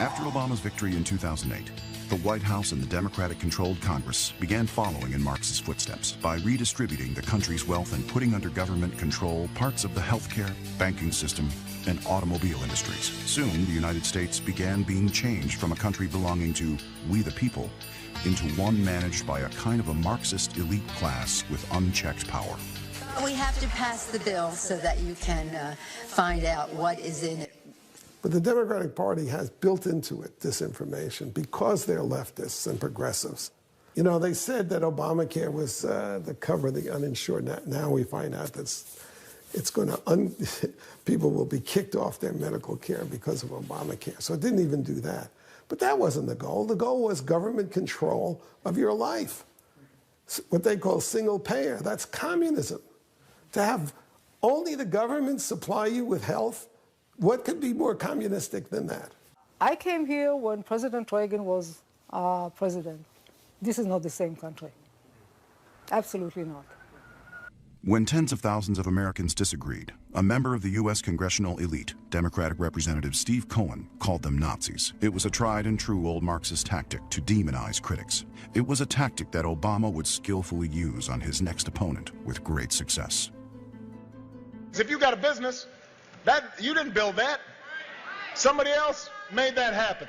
After Obama's victory in 2008, the White House and the Democratic-controlled Congress began following in Marx's footsteps by redistributing the country's wealth and putting under government control parts of the healthcare, banking system, and automobile industries. Soon, the United States began being changed from a country belonging to we the people into one managed by a kind of a Marxist elite class with unchecked power. We have to pass the bill so that you can find out what is in it. But the Democratic Party has built into it disinformation because they're leftists and progressives. You know, they said that Obamacare was to cover the uninsured. Now we find out that it's going to, people will be kicked off their medical care because of Obamacare. So it didn't even do that. But that wasn't the goal. The goal was government control of your life. What they call single payer. That's communism. To have only the government supply you with health, what could be more communistic than that? I came here when President Reagan was president. This is not the same country. Absolutely not. When tens of thousands of Americans disagreed, a member of the U.S. congressional elite, Democratic Representative Steve Cohen, called them Nazis. It was a tried and true old Marxist tactic to demonize critics. It was a tactic that Obama would skillfully use on his next opponent with great success. If you got a business, you didn't build that. Somebody else made that happen.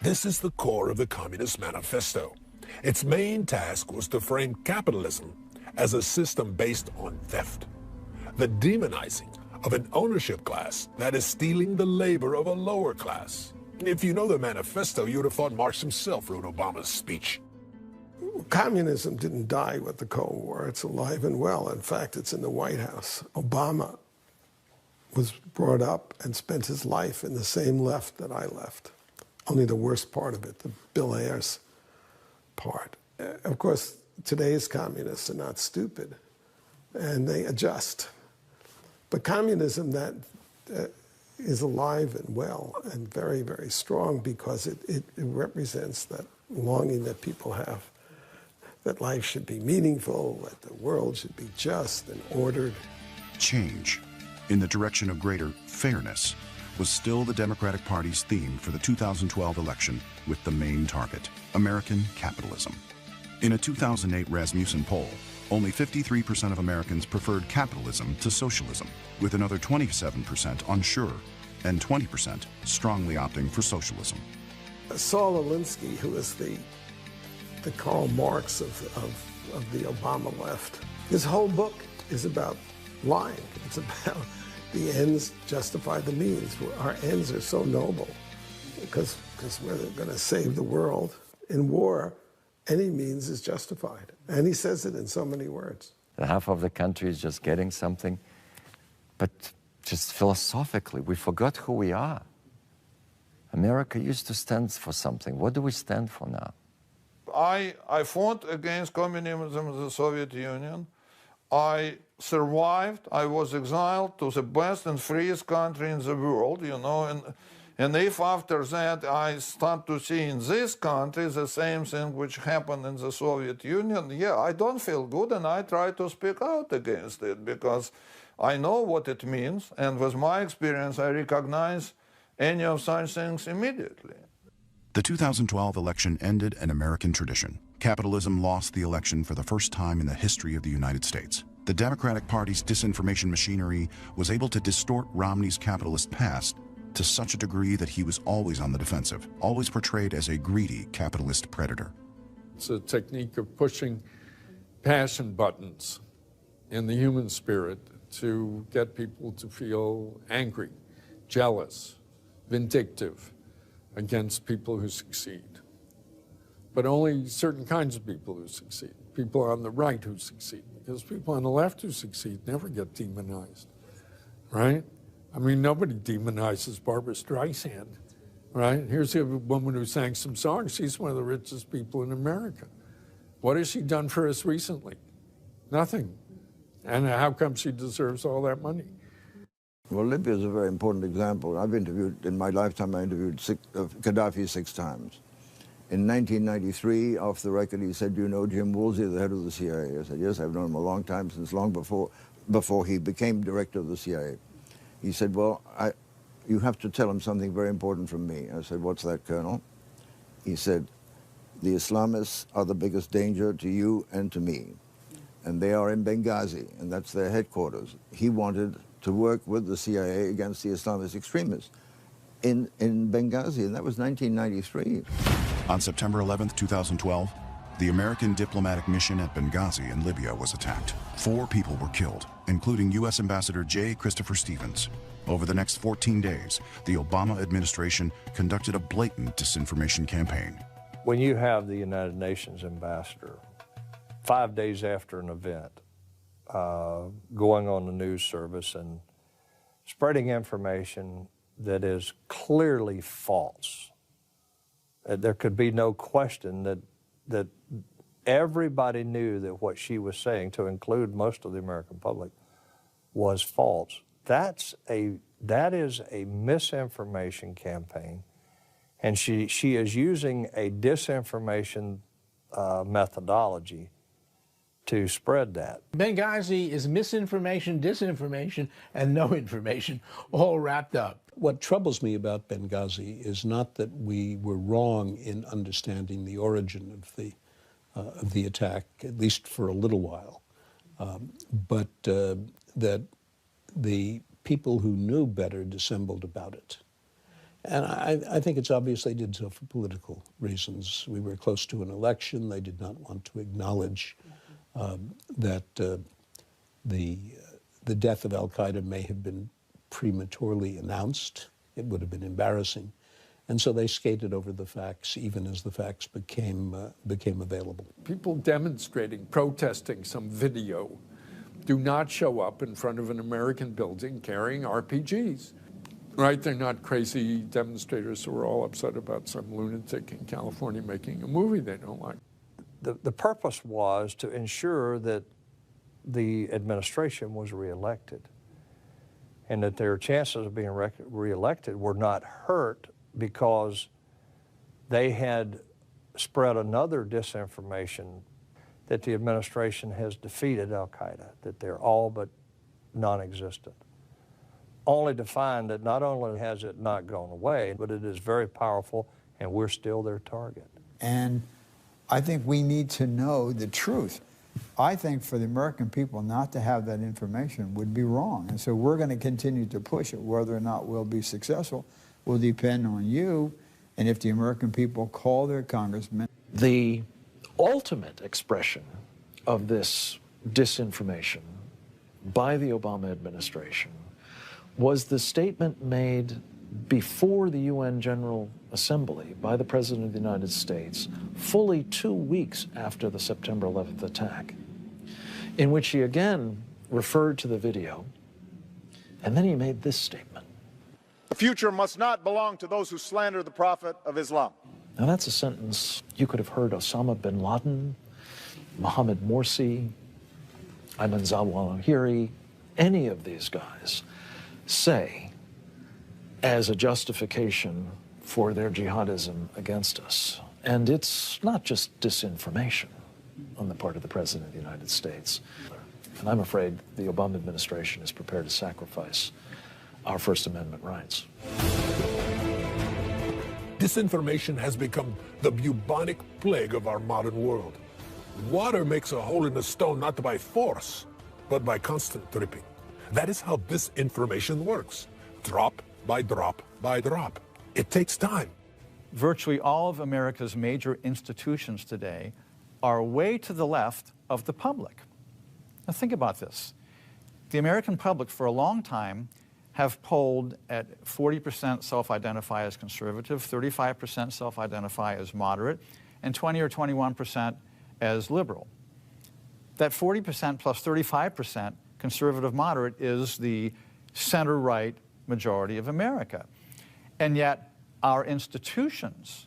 This is the core of the Communist Manifesto. Its main task was to frame capitalism as a system based on theft, the demonizing of an ownership class that is stealing the labor of a lower class. If you know the manifesto, you would have thought Marx himself wrote Obama's speech. Communism didn't die with the Cold War. It's alive and well. In fact, it's in the White House. Obama was brought up and spent his life in the same left that I left. Only the worst part of it, the Bill Ayers part. Of course, today's communists are not stupid, and they adjust. But communism that is alive and well and very, very strong because it represents that longing that people have, that life should be meaningful, that the world should be just and ordered. Change in the direction of greater fairness was still the Democratic Party's theme for the 2012 election, with the main target, American capitalism. In a 2008 Rasmussen poll, only 53% of Americans preferred capitalism to socialism, with another 27% unsure and 20% strongly opting for socialism. Saul Alinsky, who is the Karl Marx of the Obama left, his whole book is about lying. It's about the ends justify the means. Our ends are so noble because we're going to save the world. In war, any means is justified. And he says it in so many words. Half of the country is just getting something, but just philosophically, we forgot who we are. America used to stand for something. What do we stand for now? I fought against communism in the Soviet Union. I survived. I was exiled to the best and freest country in the world, you know, and if after that I start to see in this country the same thing which happened in the Soviet Union, yeah, I don't feel good, and I try to speak out against it because I know what it means, and with my experience I recognize any of such things immediately. The 2012 election ended an American tradition. Capitalism lost the election for the first time in the history of the United States. The Democratic Party's disinformation machinery was able to distort Romney's capitalist past to such a degree that he was always on the defensive, always portrayed as a greedy capitalist predator. It's a technique of pushing passion buttons in the human spirit to get people to feel angry, jealous, vindictive against people who succeed. But only certain kinds of people who succeed, people on the right who succeed, because people on the left who succeed never get demonized, right? I mean, nobody demonizes Barbra Streisand, right? Here's a woman who sang some songs. She's one of the richest people in America. What has she done for us recently? Nothing. And how come she deserves all that money? Well, Libya is a very important example. I've interviewed, in my lifetime, I interviewed Gaddafi 6 times. In 1993, off the record, he said, "Do you know Jim Woolsey, the head of the CIA?" I said, "Yes, I've known him a long time, since long before he became director of the CIA." He said, "Well, you have to tell him something very important from me." I said, "What's that, Colonel?" He said, "The Islamists are the biggest danger to you and to me. And they are in Benghazi, and that's their headquarters." He wanted to work with the CIA against the Islamist extremists in Benghazi, and that was 1993. On September 11, 2012, the American diplomatic mission at Benghazi in Libya was attacked. 4 people were killed, including U.S. Ambassador J. Christopher Stevens. Over the next 14 days, the Obama administration conducted a blatant disinformation campaign. When you have the United Nations ambassador 5 days after an event, going on the news service and spreading information that is clearly false, there could be no question that everybody knew that what she was saying, to include most of the American public, was false. That is a misinformation campaign, and she is using a disinformation methodology to spread that. Benghazi is misinformation, disinformation, and no information, all wrapped up. What troubles me about Benghazi is not that we were wrong in understanding the origin of the attack, at least for a little while, but that the people who knew better dissembled about it. And I think it's obvious they did so for political reasons. We were close to an election. They did not want to acknowledge that the death of al-Qaeda may have been prematurely announced. It would have been embarrassing. And so they skated over the facts, even as the facts became available. People demonstrating, protesting some video do not show up in front of an American building carrying RPGs. Right? They're not crazy demonstrators who are all upset about some lunatic in California making a movie they don't like. The purpose was to ensure that the administration was reelected and that their chances of being reelected were not hurt because they had spread another disinformation that the administration has defeated al-Qaeda, that they're all but non-existent. Only to find that not only has it not gone away, but it is very powerful and we're still their target. And I think we need to know the truth. I think for the American people not to have that information would be wrong. And so we're going to continue to push it. Whether or not we'll be successful will depend on you and if the American people call their congressmen. The ultimate expression of this disinformation by the Obama administration was the statement made before the UN General Assembly by the President of the United States, fully 2 weeks after the September 11th attack, in which he again referred to the video, and then he made this statement. The future must not belong to those who slander the Prophet of Islam. Now that's a sentence you could have heard Osama bin Laden, Mohammed Morsi, Ayman Zawahiri, any of these guys say as a justification for their jihadism against us. And it's not just disinformation on the part of the President of the United States. And I'm afraid the Obama administration is prepared to sacrifice our First Amendment rights. Disinformation has become the bubonic plague of our modern world. Water makes a hole in the stone not by force, but by constant dripping. That is how disinformation works. Drop by drop by drop. It takes time. Virtually all of America's major institutions today are way to the left of the public. Now think about this. The American public for a long time have polled at 40% self-identify as conservative, 35% self-identify as moderate, and 20 or 21% as liberal. That 40% plus 35% conservative moderate is the center-right majority of America. And yet our institutions,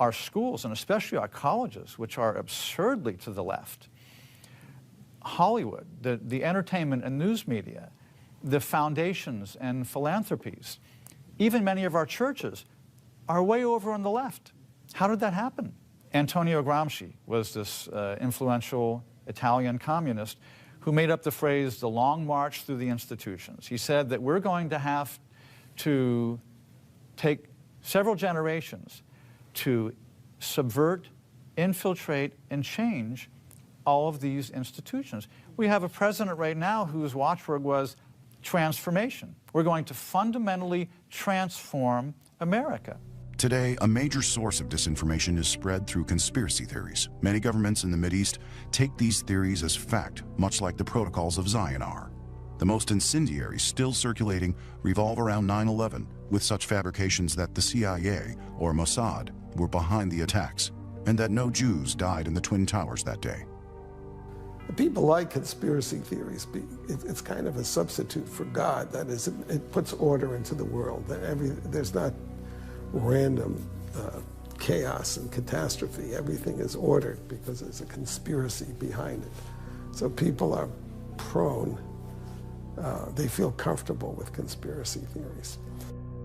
our schools, and especially our colleges, which are absurdly to the left, Hollywood, the entertainment and news media, the foundations and philanthropies, even many of our churches are way over on the left. How did that happen? Antonio Gramsci was this influential Italian communist who made up the phrase, the long march through the institutions. He said that we're going to have to take several generations to subvert, infiltrate, and change all of these institutions. We have a president right now whose watchword was, transformation. We're going to fundamentally transform America. Today, a major source of disinformation is spread through conspiracy theories. Many governments in the Mideast take these theories as fact, much like the protocols of Zion are. The most incendiary still circulating revolve around 9/11, with such fabrications that the CIA or Mossad were behind the attacks, and that no Jews died in the Twin Towers that day. People like conspiracy theories. It's kind of a substitute for God. That is, it puts order into the world. There's not random chaos and catastrophe. Everything is ordered because there's a conspiracy behind it. So people are prone, they feel comfortable with conspiracy theories.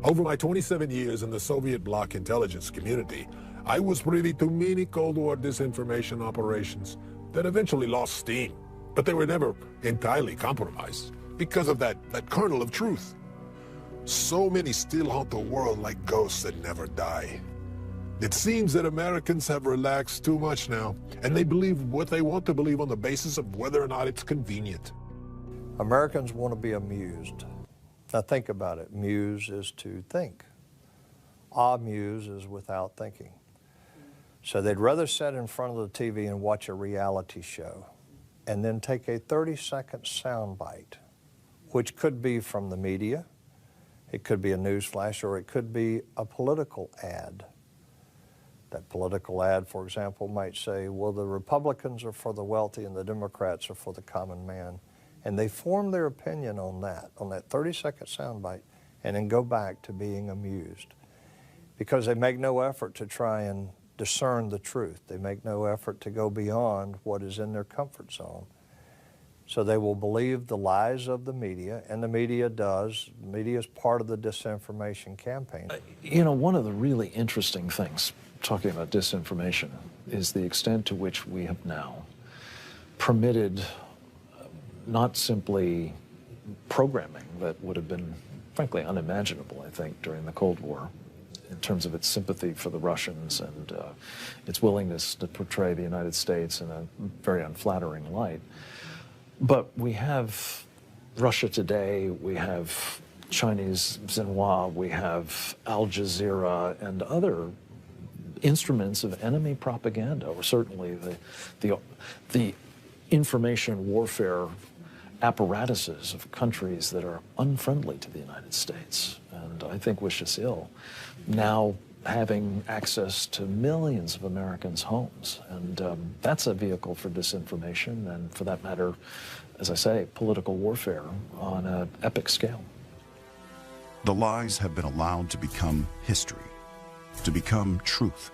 Over my 27 years in the Soviet bloc intelligence community, I was privy to many Cold War disinformation operations that eventually lost steam, but they were never entirely compromised because of that kernel of truth. So many still haunt the world like ghosts that never die. It seems that Americans have relaxed too much now, and they believe what they want to believe on the basis of whether or not it's convenient. Americans want to be amused. Now think about it. Muse is to think. Amuse is without thinking. So they'd rather sit in front of the TV and watch a reality show and then take a 30-second soundbite, which could be from the media, it could be a news flash, or it could be a political ad. That political ad, for example, might say, well, the Republicans are for the wealthy and the Democrats are for the common man. And they form their opinion on that 30-second soundbite, and then go back to being amused. Because they make no effort to try and discern the truth. They make no effort to go beyond what is in their comfort zone. So they will believe the lies of the media, and the media does. The media is part of the disinformation campaign. You know, one of the really interesting things, talking about disinformation, is the extent to which we have now permitted not simply programming that would have been, frankly, unimaginable, I think, during the Cold War, in terms of its sympathy for the Russians and its willingness to portray the United States in a very unflattering light. But we have Russia Today, we have Chinese Xinhua, we have Al Jazeera, and other instruments of enemy propaganda, or certainly the information warfare apparatuses of countries that are unfriendly to the United States, and I think wish us ill, now having access to millions of Americans' homes. And that's a vehicle for disinformation and, for that matter, as I say, political warfare on an epic scale. The lies have been allowed to become history, to become truth.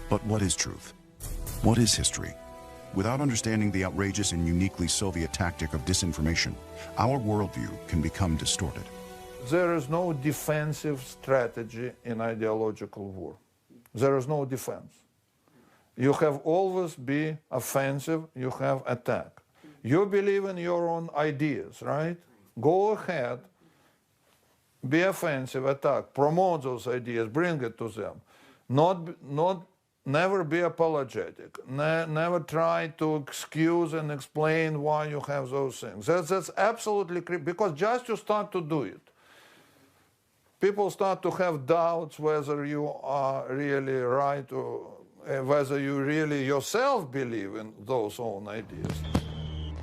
But what is truth? What is history? Without understanding the outrageous and uniquely Soviet tactic of disinformation, our worldview can become distorted. There is no defensive strategy in ideological war. There is no defense. You have always be offensive, you have attack. You believe in your own ideas, right? Go ahead, be offensive, attack, promote those ideas, bring it to them. Never be apologetic. Never try to excuse and explain why you have those things. That's absolutely critical, because just you start to do it, people start to have doubts whether you are really right or whether you really yourself believe in those own ideas.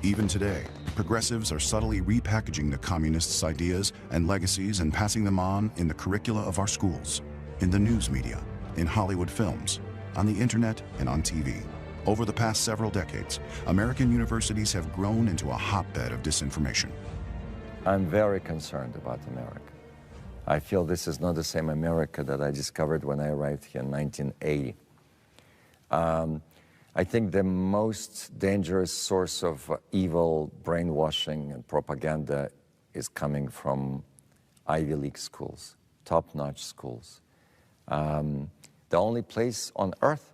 Even today, progressives are subtly repackaging the communists' ideas and legacies and passing them on in the curricula of our schools, in the news media, in Hollywood films, on the internet, and on TV. Over the past several decades, American universities have grown into a hotbed of disinformation. I'm very concerned about America. I feel this is not the same America that I discovered when I arrived here in 1980. I think the most dangerous source of evil brainwashing and propaganda is coming from Ivy League schools, top-notch schools. The only place on earth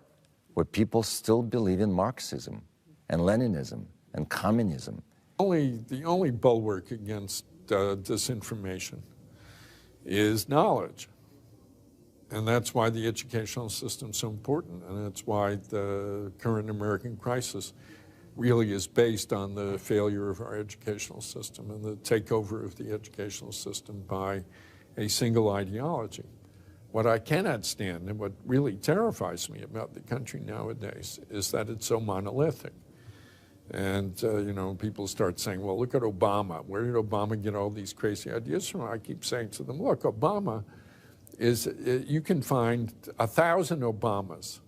where people still believe in Marxism and Leninism and communism. The only bulwark against disinformation is knowledge. And that's why the educational system is so important, and that's why the current American crisis really is based on the failure of our educational system and the takeover of the educational system by a single ideology. What I cannot stand and what really terrifies me about the country nowadays is that it's so monolithic. And, you know, people start saying, well, look at Obama. Where did Obama get all these crazy ideas from? I keep saying to them, look, Obama is, you can find 1,000 Obamas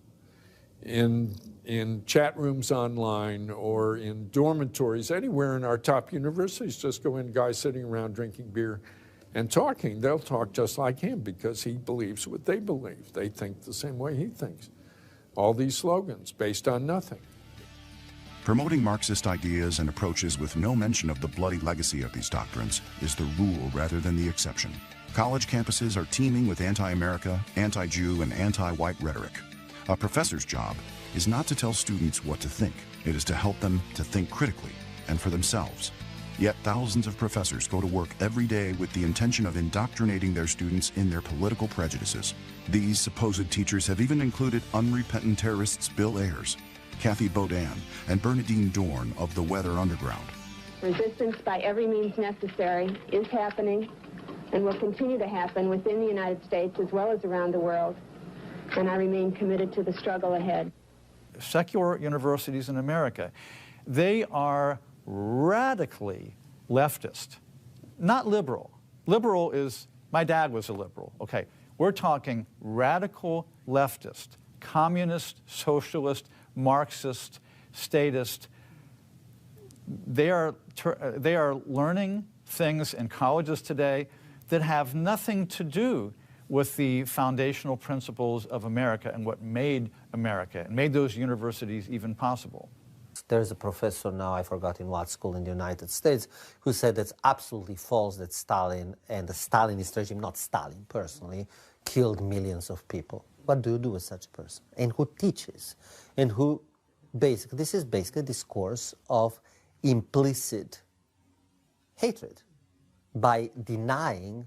in chat rooms online or in dormitories, anywhere in our top universities. Just go in, guys sitting around drinking beer and talking. They'll talk just like him because he believes what they believe. They think the same way he thinks. All these slogans based on nothing. Promoting Marxist ideas and approaches with no mention of the bloody legacy of these doctrines is the rule rather than the exception. College campuses are teeming with anti-America, anti-Jew, and anti-white rhetoric. A professor's job is not to tell students what to think. It is to help them to think critically and for themselves. Yet thousands of professors go to work every day with the intention of indoctrinating their students in their political prejudices. These supposed teachers have even included unrepentant terrorists Bill Ayers, Kathy Bodan, and Bernadine Dorn of the Weather Underground. Resistance by every means necessary is happening and will continue to happen within the United States as well as around the world, and I remain committed to the struggle ahead. Secular universities in America, they are radically leftist, not liberal. Liberal is, my dad was a liberal, okay. We're talking radical leftist, communist, socialist, Marxist, statist. They are learning things in colleges today that have nothing to do with the foundational principles of America and what made America and made those universities even possible. There's a professor now, I forgot in what school in the United States, who said it's absolutely false that Stalin and the Stalinist regime, not Stalin personally, killed millions of people. What do you do with such a person? And who teaches? And who basically, this is basically a discourse of implicit hatred by denying,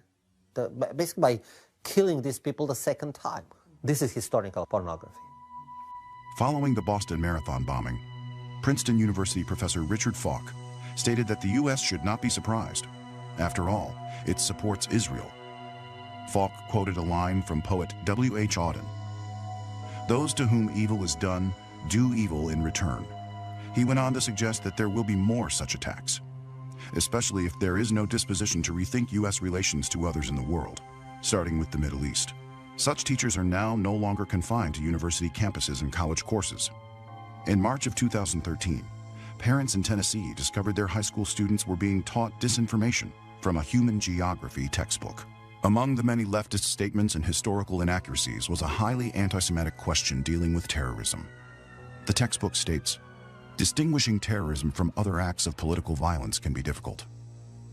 basically by killing these people the second time. This is historical pornography. Following the Boston Marathon bombing, Princeton University professor Richard Falk stated that the U.S. should not be surprised. After all, it supports Israel. Falk quoted a line from poet W.H. Auden. "Those to whom evil is done do evil in return." He went on to suggest that there will be more such attacks, especially if there is no disposition to rethink U.S. relations to others in the world, starting with the Middle East. Such teachers are now no longer confined to university campuses and college courses. In March of 2013, parents in Tennessee discovered their high school students were being taught disinformation from a human geography textbook. Among the many leftist statements and historical inaccuracies was a highly anti-Semitic question dealing with terrorism. The textbook states, "Distinguishing terrorism from other acts of political violence can be difficult.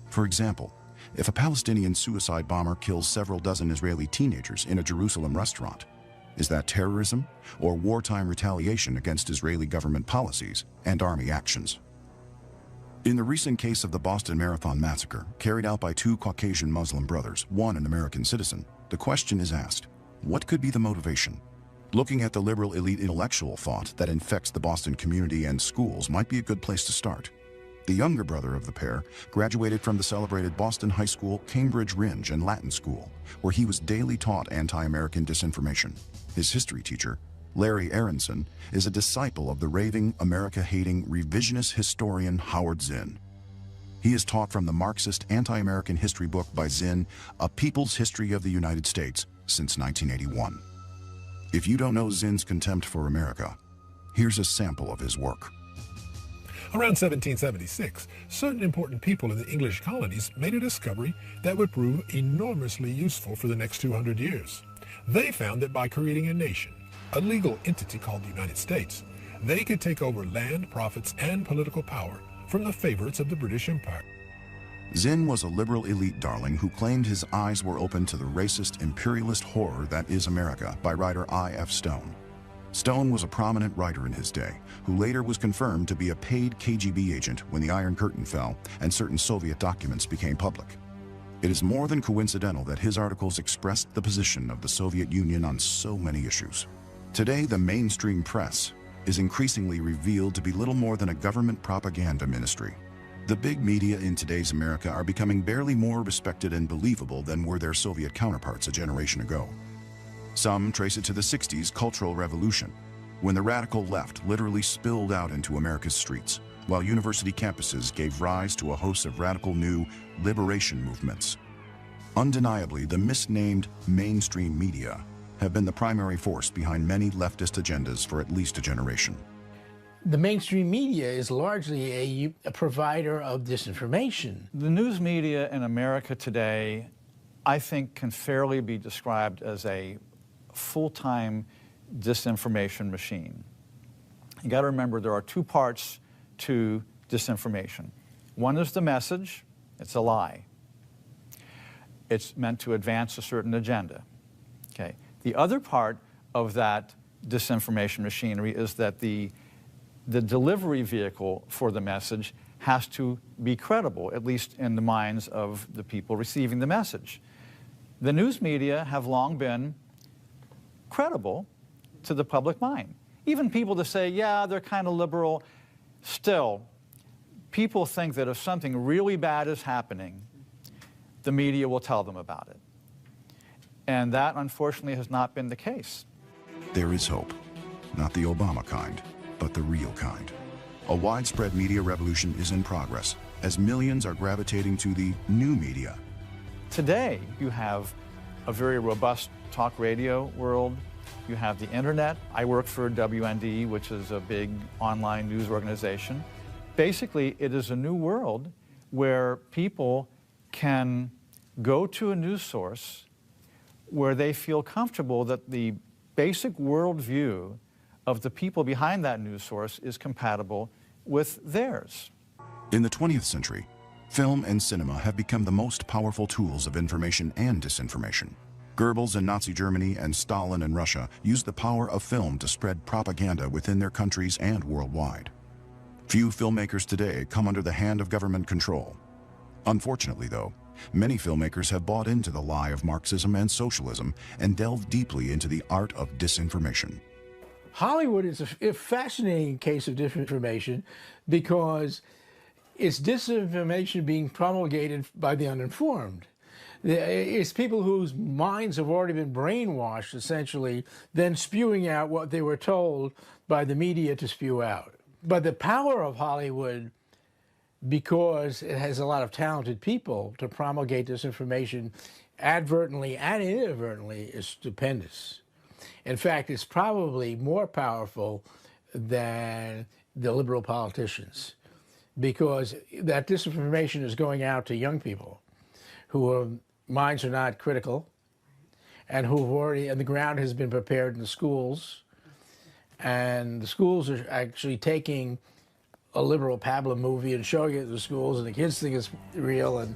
For example, if a Palestinian suicide bomber kills several dozen Israeli teenagers in a Jerusalem restaurant, is that terrorism or wartime retaliation against Israeli government policies and army actions?" In the recent case of the Boston Marathon massacre, carried out by two Caucasian Muslim brothers, one an American citizen, the question is asked, what could be the motivation? Looking at the liberal elite intellectual thought that infects the Boston community and schools might be a good place to start. The younger brother of the pair graduated from the celebrated Boston High School, Cambridge Ringe and Latin School, where he was daily taught anti-American disinformation. His history teacher, Larry Aronson, is a disciple of the raving, America-hating, revisionist historian Howard Zinn. He is taught from the Marxist anti-American history book by Zinn, A People's History of the United States, since 1981. If you don't know Zinn's contempt for America, here's a sample of his work. Around 1776, certain important people in the English colonies made a discovery that would prove enormously useful for the next 200 years. They found that by creating a nation, a legal entity called the United States, they could take over land, profits, and political power from the favorites of the British Empire. Zinn was a liberal elite darling who claimed his eyes were open to the racist, imperialist horror that is America by writer I.F. Stone. Stone was a prominent writer in his day, who later was confirmed to be a paid KGB agent when the Iron Curtain fell and certain Soviet documents became public. It is more than coincidental that his articles expressed the position of the Soviet Union on so many issues. Today, the mainstream press is increasingly revealed to be little more than a government propaganda ministry. The big media in today's America are becoming barely more respected and believable than were their Soviet counterparts a generation ago. Some trace it to the 60s cultural revolution, when the radical left literally spilled out into America's streets, while university campuses gave rise to a host of radical new liberation movements. Undeniably, the misnamed mainstream media have been the primary force behind many leftist agendas for at least a generation. The mainstream media is largely a provider of disinformation. The news media in America today, I think, can fairly be described as a full-time disinformation machine. You got to remember there are two parts to disinformation. One is the message, it's a lie. It's meant to advance a certain agenda. Okay. The other part of that disinformation machinery is that the delivery vehicle for the message has to be credible, at least in the minds of the people receiving the message. The news media have long been credible to the public mind. Even people that say, yeah, they're kind of liberal, still, people think that if something really bad is happening, the media will tell them about it. And that, unfortunately, has not been the case. There is hope. Not the Obama kind, but the real kind. A widespread media revolution is in progress, as millions are gravitating to the new media. Today, you have a very robust talk radio world. You have the internet. I work for WND, which is a big online news organization. Basically, it is a new world where people can go to a news source where they feel comfortable that the basic worldview of the people behind that news source is compatible with theirs. In the 20th century, film and cinema have become the most powerful tools of information and disinformation. Goebbels in Nazi Germany and Stalin in Russia used the power of film to spread propaganda within their countries and worldwide. Few filmmakers today come under the hand of government control. Unfortunately, though, many filmmakers have bought into the lie of Marxism and socialism and delved deeply into the art of disinformation. Hollywood is a fascinating case of disinformation because it's disinformation being promulgated by the uninformed. It's people whose minds have already been brainwashed, essentially, then spewing out what they were told by the media to spew out. But the power of Hollywood, because it has a lot of talented people to promulgate disinformation advertently and inadvertently, is stupendous. In fact, it's probably more powerful than the liberal politicians, because that disinformation is going out to young people whose minds are not critical and and the ground has been prepared in the schools, and the schools are actually taking a liberal pablum movie and showing it to the schools, and the kids think it's real. And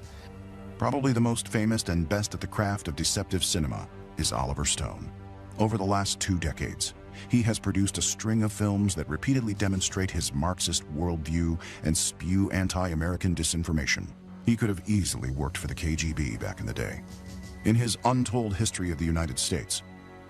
probably the most famous and best at the craft of deceptive cinema is Oliver Stone. Over the last 2 decades, he has produced a string of films that repeatedly demonstrate his Marxist worldview and spew anti-American disinformation. He could have easily worked for the KGB back in the day. In his Untold History of the United States,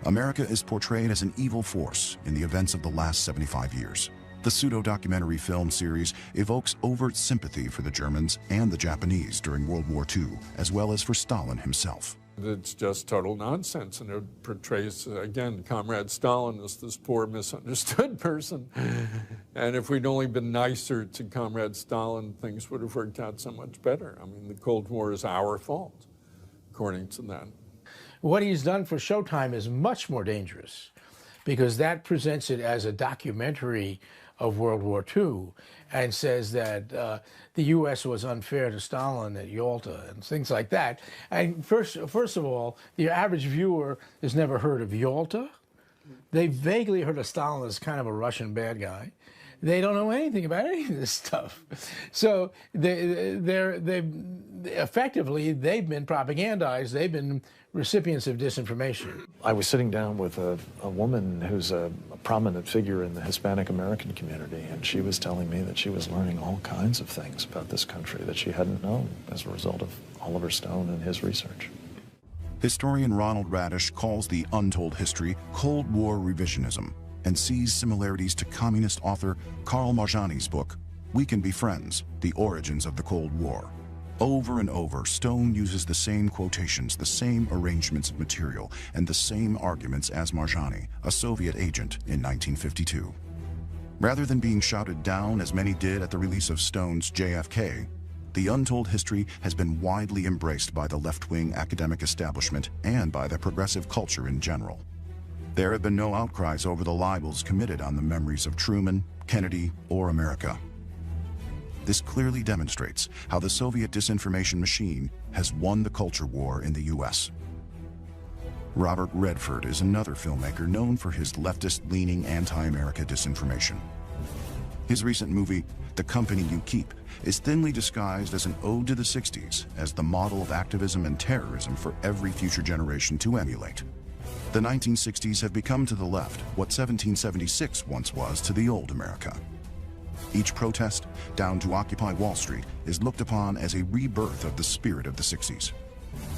America is portrayed as an evil force in the events of the last 75 years. The pseudo-documentary film series evokes overt sympathy for the Germans and the Japanese during World War II, as well as for Stalin himself. It's just total nonsense, and it portrays, again, Comrade Stalin as this poor, misunderstood person. And if we'd only been nicer to Comrade Stalin, things would have worked out so much better. I mean, the Cold War is our fault, according to that. what he's done for Showtime is much more dangerous, because that presents it as a documentary of World War II and says that the U.S. was unfair to Stalin at Yalta and things like that. And first of all, the average viewer has never heard of Yalta. They vaguely heard of Stalin as kind of a Russian bad guy. They don't know anything about any of this stuff. So effectively, they've been propagandized. They've been recipients of disinformation. I was sitting down with a woman who's a prominent figure in the Hispanic American community, and she was telling me that she was learning all kinds of things about this country that she hadn't known as a result of Oliver Stone and his research. Historian Ronald Radish calls the untold history Cold War revisionism, and sees similarities to communist author Karl Marjani's book, We Can Be Friends, The Origins of the Cold War. Over and over, Stone uses the same quotations, the same arrangements of material, and the same arguments as Marjani, a Soviet agent in 1952. Rather than being shouted down as many did at the release of Stone's JFK, the untold history has been widely embraced by the left-wing academic establishment and by the progressive culture in general. There have been no outcries over the libels committed on the memories of Truman, Kennedy, or America. This clearly demonstrates how the Soviet disinformation machine has won the culture war in the U.S. Robert Redford is another filmmaker known for his leftist-leaning anti-America disinformation. His recent movie, The Company You Keep, is thinly disguised as an ode to the 60s as the model of activism and terrorism for every future generation to emulate. The 1960s have become to the left what 1776 once was to the old America. Each protest, down to Occupy Wall Street, is looked upon as a rebirth of the spirit of the 60s.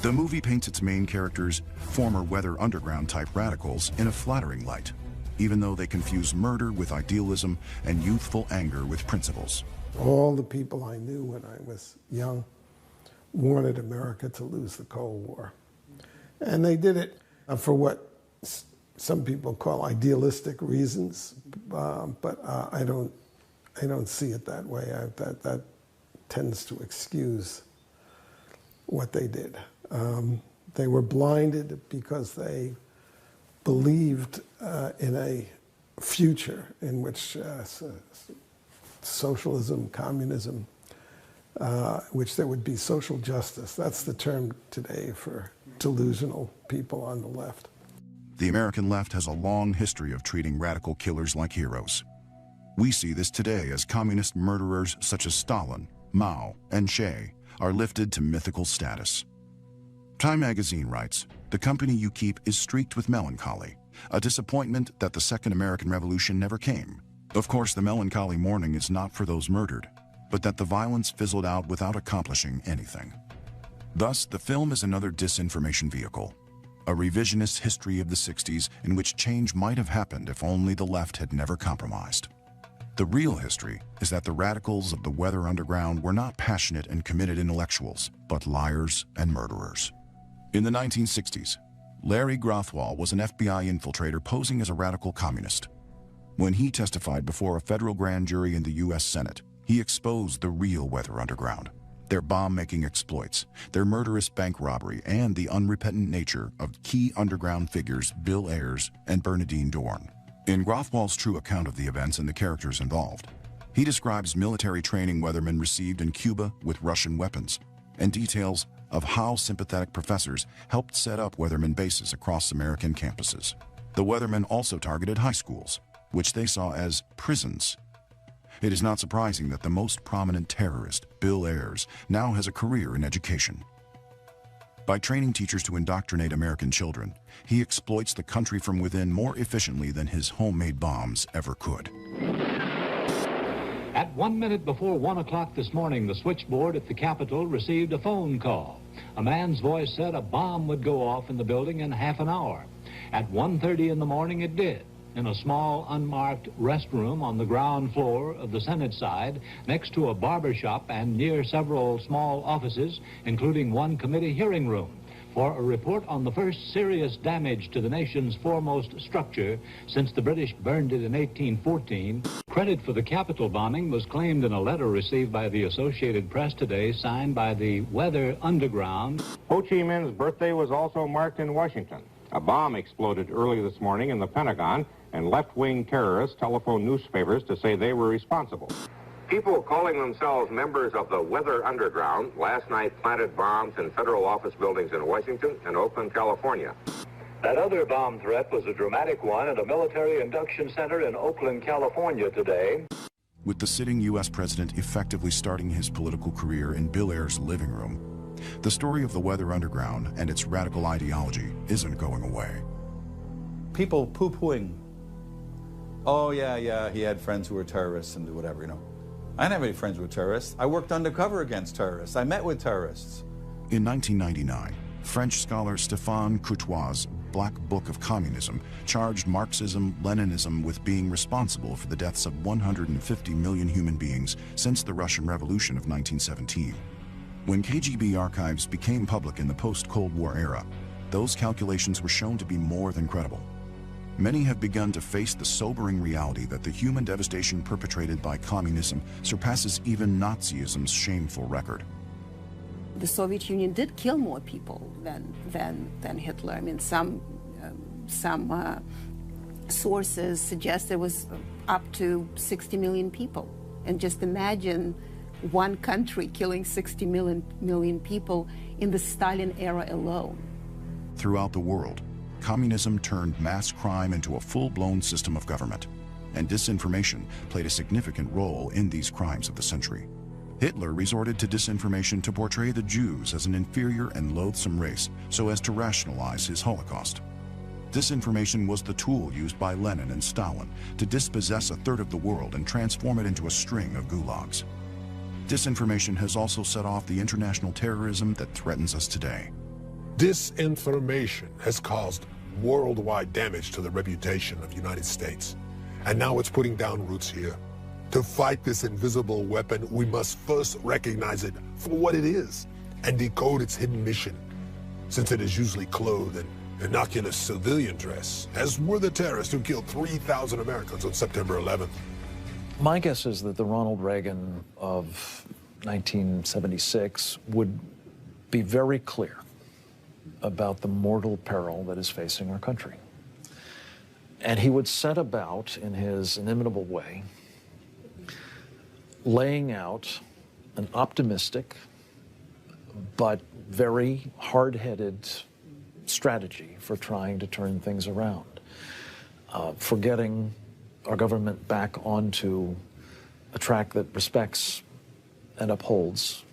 The movie paints its main characters, former Weather Underground-type radicals, in a flattering light, even though they confuse murder with idealism and youthful anger with principles. All the people I knew when I was young wanted America to lose the Cold War. And they did it for what some people call idealistic reasons, but I don't see it that way. That tends to excuse what they did. They were blinded because they believed in a future in which socialism, communism, which there would be social justice. That's the term today for delusional people on the left. The American left has a long history of treating radical killers like heroes. We see this today as communist murderers such as Stalin, Mao, and Che are lifted to mythical status. Time magazine writes, "The company you keep is streaked with melancholy, a disappointment that the Second American Revolution never came. Of course, the melancholy mourning is not for those murdered, but that the violence fizzled out without accomplishing anything." Thus, the film is another disinformation vehicle, a revisionist history of the 60s in which change might have happened if only the left had never compromised. The real history is that the radicals of the Weather Underground were not passionate and committed intellectuals, but liars and murderers. In the 1960s, Larry Grothwall was an FBI infiltrator posing as a radical communist. When he testified before a federal grand jury in the U.S. Senate, he exposed the real Weather Underground, their bomb-making exploits, their murderous bank robbery, and the unrepentant nature of key underground figures Bill Ayers and Bernadine Dorn. In Grothwall's true account of the events and the characters involved, he describes military training weathermen received in Cuba with Russian weapons, and details of how sympathetic professors helped set up weathermen bases across American campuses. The weathermen also targeted high schools, which they saw as prisons. It is not surprising that the most prominent terrorist, Bill Ayers, now has a career in education. By training teachers to indoctrinate American children, he exploits the country from within more efficiently than his homemade bombs ever could. At 1 minute before 1 o'clock this morning, the switchboard at the Capitol received a phone call. A man's voice said a bomb would go off in the building in half an hour. At 1:30 in the morning, it did, in a small, unmarked restroom on the ground floor of the Senate side, next to a barber shop and near several small offices, including one committee hearing room, for a report on the first serious damage to the nation's foremost structure since the British burned it in 1814. Credit for the Capitol bombing was claimed in a letter received by the Associated Press today, signed by the Weather Underground. Ho Chi Minh's birthday was also marked in Washington. A bomb exploded early this morning in the Pentagon, and left-wing terrorists telephoned newspapers to say they were responsible. People calling themselves members of the Weather Underground last night planted bombs in federal office buildings in Washington and Oakland, California. That other bomb threat was a dramatic one at a military induction center in Oakland, California today. With the sitting U.S. president effectively starting his political career in Bill Ayers' living room, the story of the Weather Underground and its radical ideology isn't going away. People poo-pooing, oh yeah, he had friends who were terrorists and whatever, you know. I didn't have any friends who were terrorists. I worked undercover against terrorists. I met with terrorists. In 1999, French scholar Stéphane Courtois' Black Book of Communism charged Marxism-Leninism with being responsible for the deaths of 150 million human beings since the Russian Revolution of 1917. When KGB archives became public in the post-Cold War era, those calculations were shown to be more than credible. Many have begun to face the sobering reality that the human devastation perpetrated by communism surpasses even Nazism's shameful record. The Soviet Union did kill more people than Hitler. I mean, some sources suggest there was up to 60 million people. And just imagine one country killing 60 million people in the Stalin era alone. Throughout the world, communism turned mass crime into a full-blown system of government, and disinformation played a significant role in these crimes of the century. Hitler resorted to disinformation to portray the Jews as an inferior and loathsome race so as to rationalize his Holocaust. Disinformation was the tool used by Lenin and Stalin to dispossess a third of the world and transform it into a string of gulags. Disinformation has also set off the international terrorism that threatens us today. Disinformation has caused worldwide damage to the reputation of the United States, and now it's putting down roots here. To fight this invisible weapon, we must first recognize it for what it is and decode its hidden mission, since it is usually clothed in innocuous civilian dress, as were the terrorists who killed 3,000 Americans on September 11th. My guess is that the Ronald Reagan of 1976 would be very clear about the mortal peril that is facing our country. And he would set about, in his inimitable way, laying out an optimistic but very hard-headed strategy for trying to turn things around, for getting our government back onto a track that respects and upholds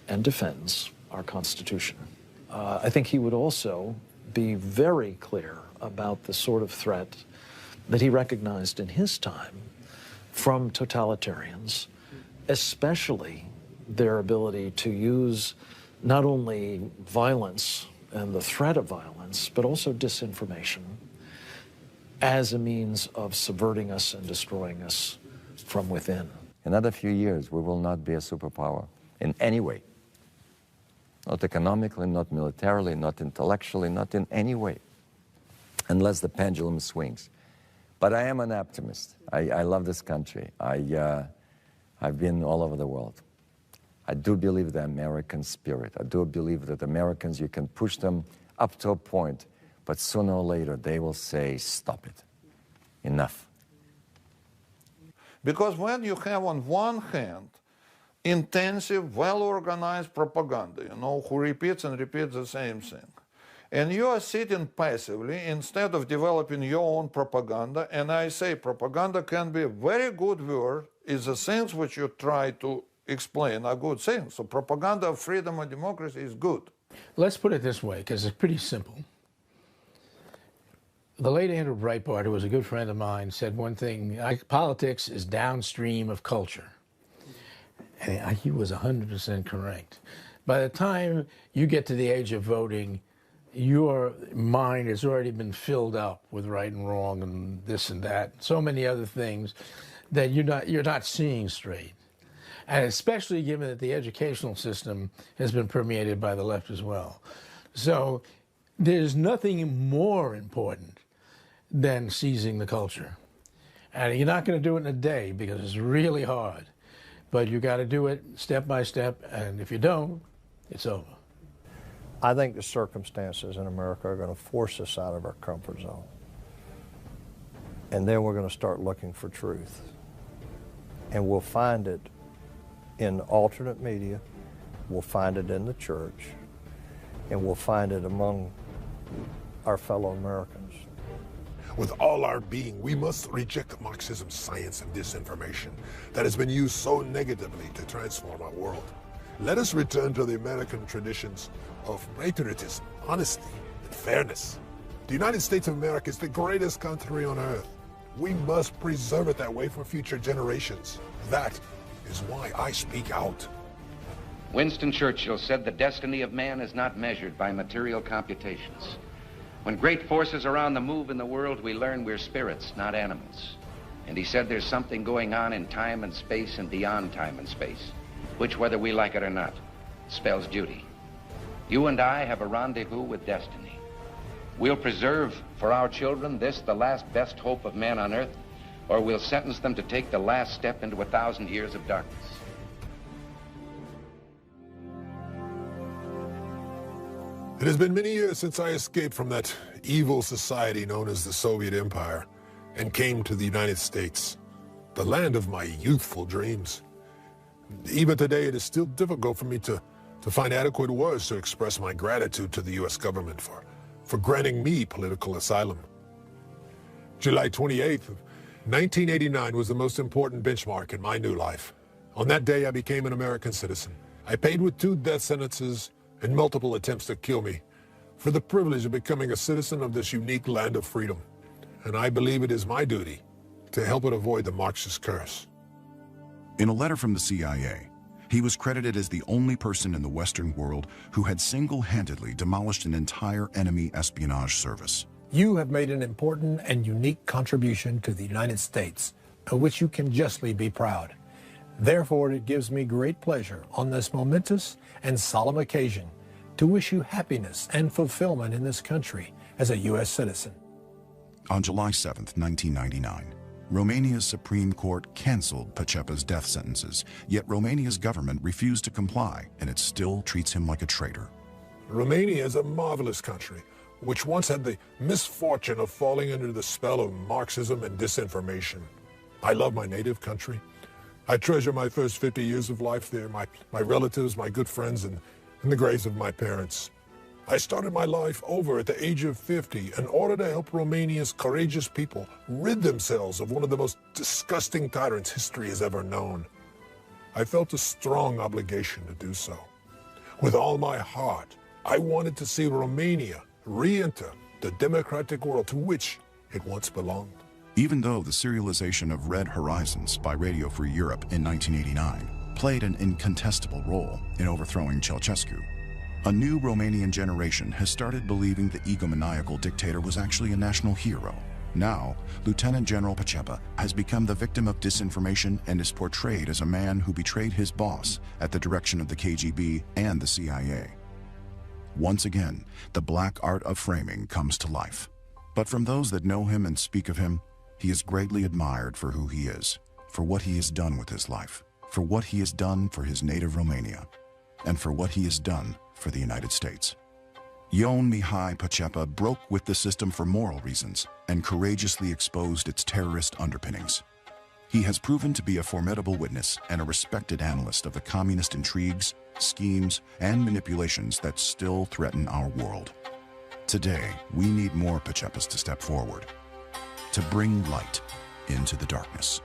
and defends our Constitution. I think he would also be very clear about the sort of threat that he recognized in his time from totalitarians, especially their ability to use not only violence and the threat of violence, but also disinformation as a means of subverting us and destroying us from within. Another few years, we will not be a superpower in any way. Not economically, not militarily, not intellectually, not in any way, unless the pendulum swings. But I am an optimist. I love this country. I've been all over the world. I do believe the American spirit. I do believe that Americans, you can push them up to a point, but sooner or later they will say, stop it. Enough. Because when you have on one hand intensive, well-organized propaganda, you know, who repeats and repeats the same thing, and you are sitting passively instead of developing your own propaganda, and I say propaganda can be a very good word, is the things which you try to explain are good things. So propaganda of freedom and democracy is good. Let's put it this way, because it's pretty simple. The late Andrew Breitbart, who was a good friend of mine, said one thing: politics is downstream of culture. And he was 100% correct. By the time you get to the age of voting, your mind has already been filled up with right and wrong and this and that, so many other things that you're not seeing straight. And especially given that the educational system has been permeated by the left as well. So there's nothing more important than seizing the culture. And you're not going to do it in a day because it's really hard. But you got to do it step by step, and if you don't, it's over. I think the circumstances in America are going to force us out of our comfort zone. And then we're going to start looking for truth. And we'll find it in alternate media, we'll find it in the church, and we'll find it among our fellow Americans. With all our being, we must reject Marxism's science of disinformation that has been used so negatively to transform our world. Let us return to the American traditions of patriotism, honesty, and fairness. The United States of America is the greatest country on earth. We must preserve it that way for future generations. That is why I speak out. Winston Churchill said the destiny of man is not measured by material computations. When great forces are on the move in the world, we learn we're spirits, not animals. And he said there's something going on in time and space and beyond time and space, which, whether we like it or not, spells duty. You and I have a rendezvous with destiny. We'll preserve for our children this, the last best hope of man on earth, or we'll sentence them to take the last step into 1,000 years of darkness. It has been many years since I escaped from that evil society known as the Soviet Empire and came to the United States, the land of my youthful dreams. Even today, it is still difficult for me to find adequate words to express my gratitude to the U.S. government for granting me political asylum. July 28th, 1989 was the most important benchmark in my new life. On that day, I became an American citizen. I paid with 2 death sentences and multiple attempts to kill me for the privilege of becoming a citizen of this unique land of freedom. And I believe it is my duty to help it avoid the Marxist curse. In a letter from the CIA, he was credited as the only person in the Western world who had single-handedly demolished an entire enemy espionage service. You have made an important and unique contribution to the United States, of which you can justly be proud. Therefore, it gives me great pleasure on this momentous and solemn occasion to wish you happiness and fulfillment in this country as a U.S. citizen. On July 7th, 1999, Romania's Supreme Court canceled Pacepa's death sentences, yet Romania's government refused to comply, and it still treats him like a traitor. Romania is a marvelous country, which once had the misfortune of falling under the spell of Marxism and disinformation. I love my native country. I treasure my first 50 years of life there, my relatives, my good friends, and the graves of my parents. I started my life over at the age of 50 in order to help Romania's courageous people rid themselves of one of the most disgusting tyrants history has ever known. I felt a strong obligation to do so. With all my heart, I wanted to see Romania re-enter the democratic world to which it once belonged. Even though the serialization of Red Horizons by Radio Free Europe in 1989 played an incontestable role in overthrowing Ceausescu, a new Romanian generation has started believing the egomaniacal dictator was actually a national hero. Now, Lieutenant General Pacepa has become the victim of disinformation and is portrayed as a man who betrayed his boss at the direction of the KGB and the CIA. Once again, the black art of framing comes to life. But from those that know him and speak of him, he is greatly admired for who he is, for what he has done with his life, for what he has done for his native Romania, and for what he has done for the United States. Ion Mihai Pacepa broke with the system for moral reasons and courageously exposed its terrorist underpinnings. He has proven to be a formidable witness and a respected analyst of the communist intrigues, schemes, and manipulations that still threaten our world. Today, we need more Pacepas to step forward, to bring light into the darkness.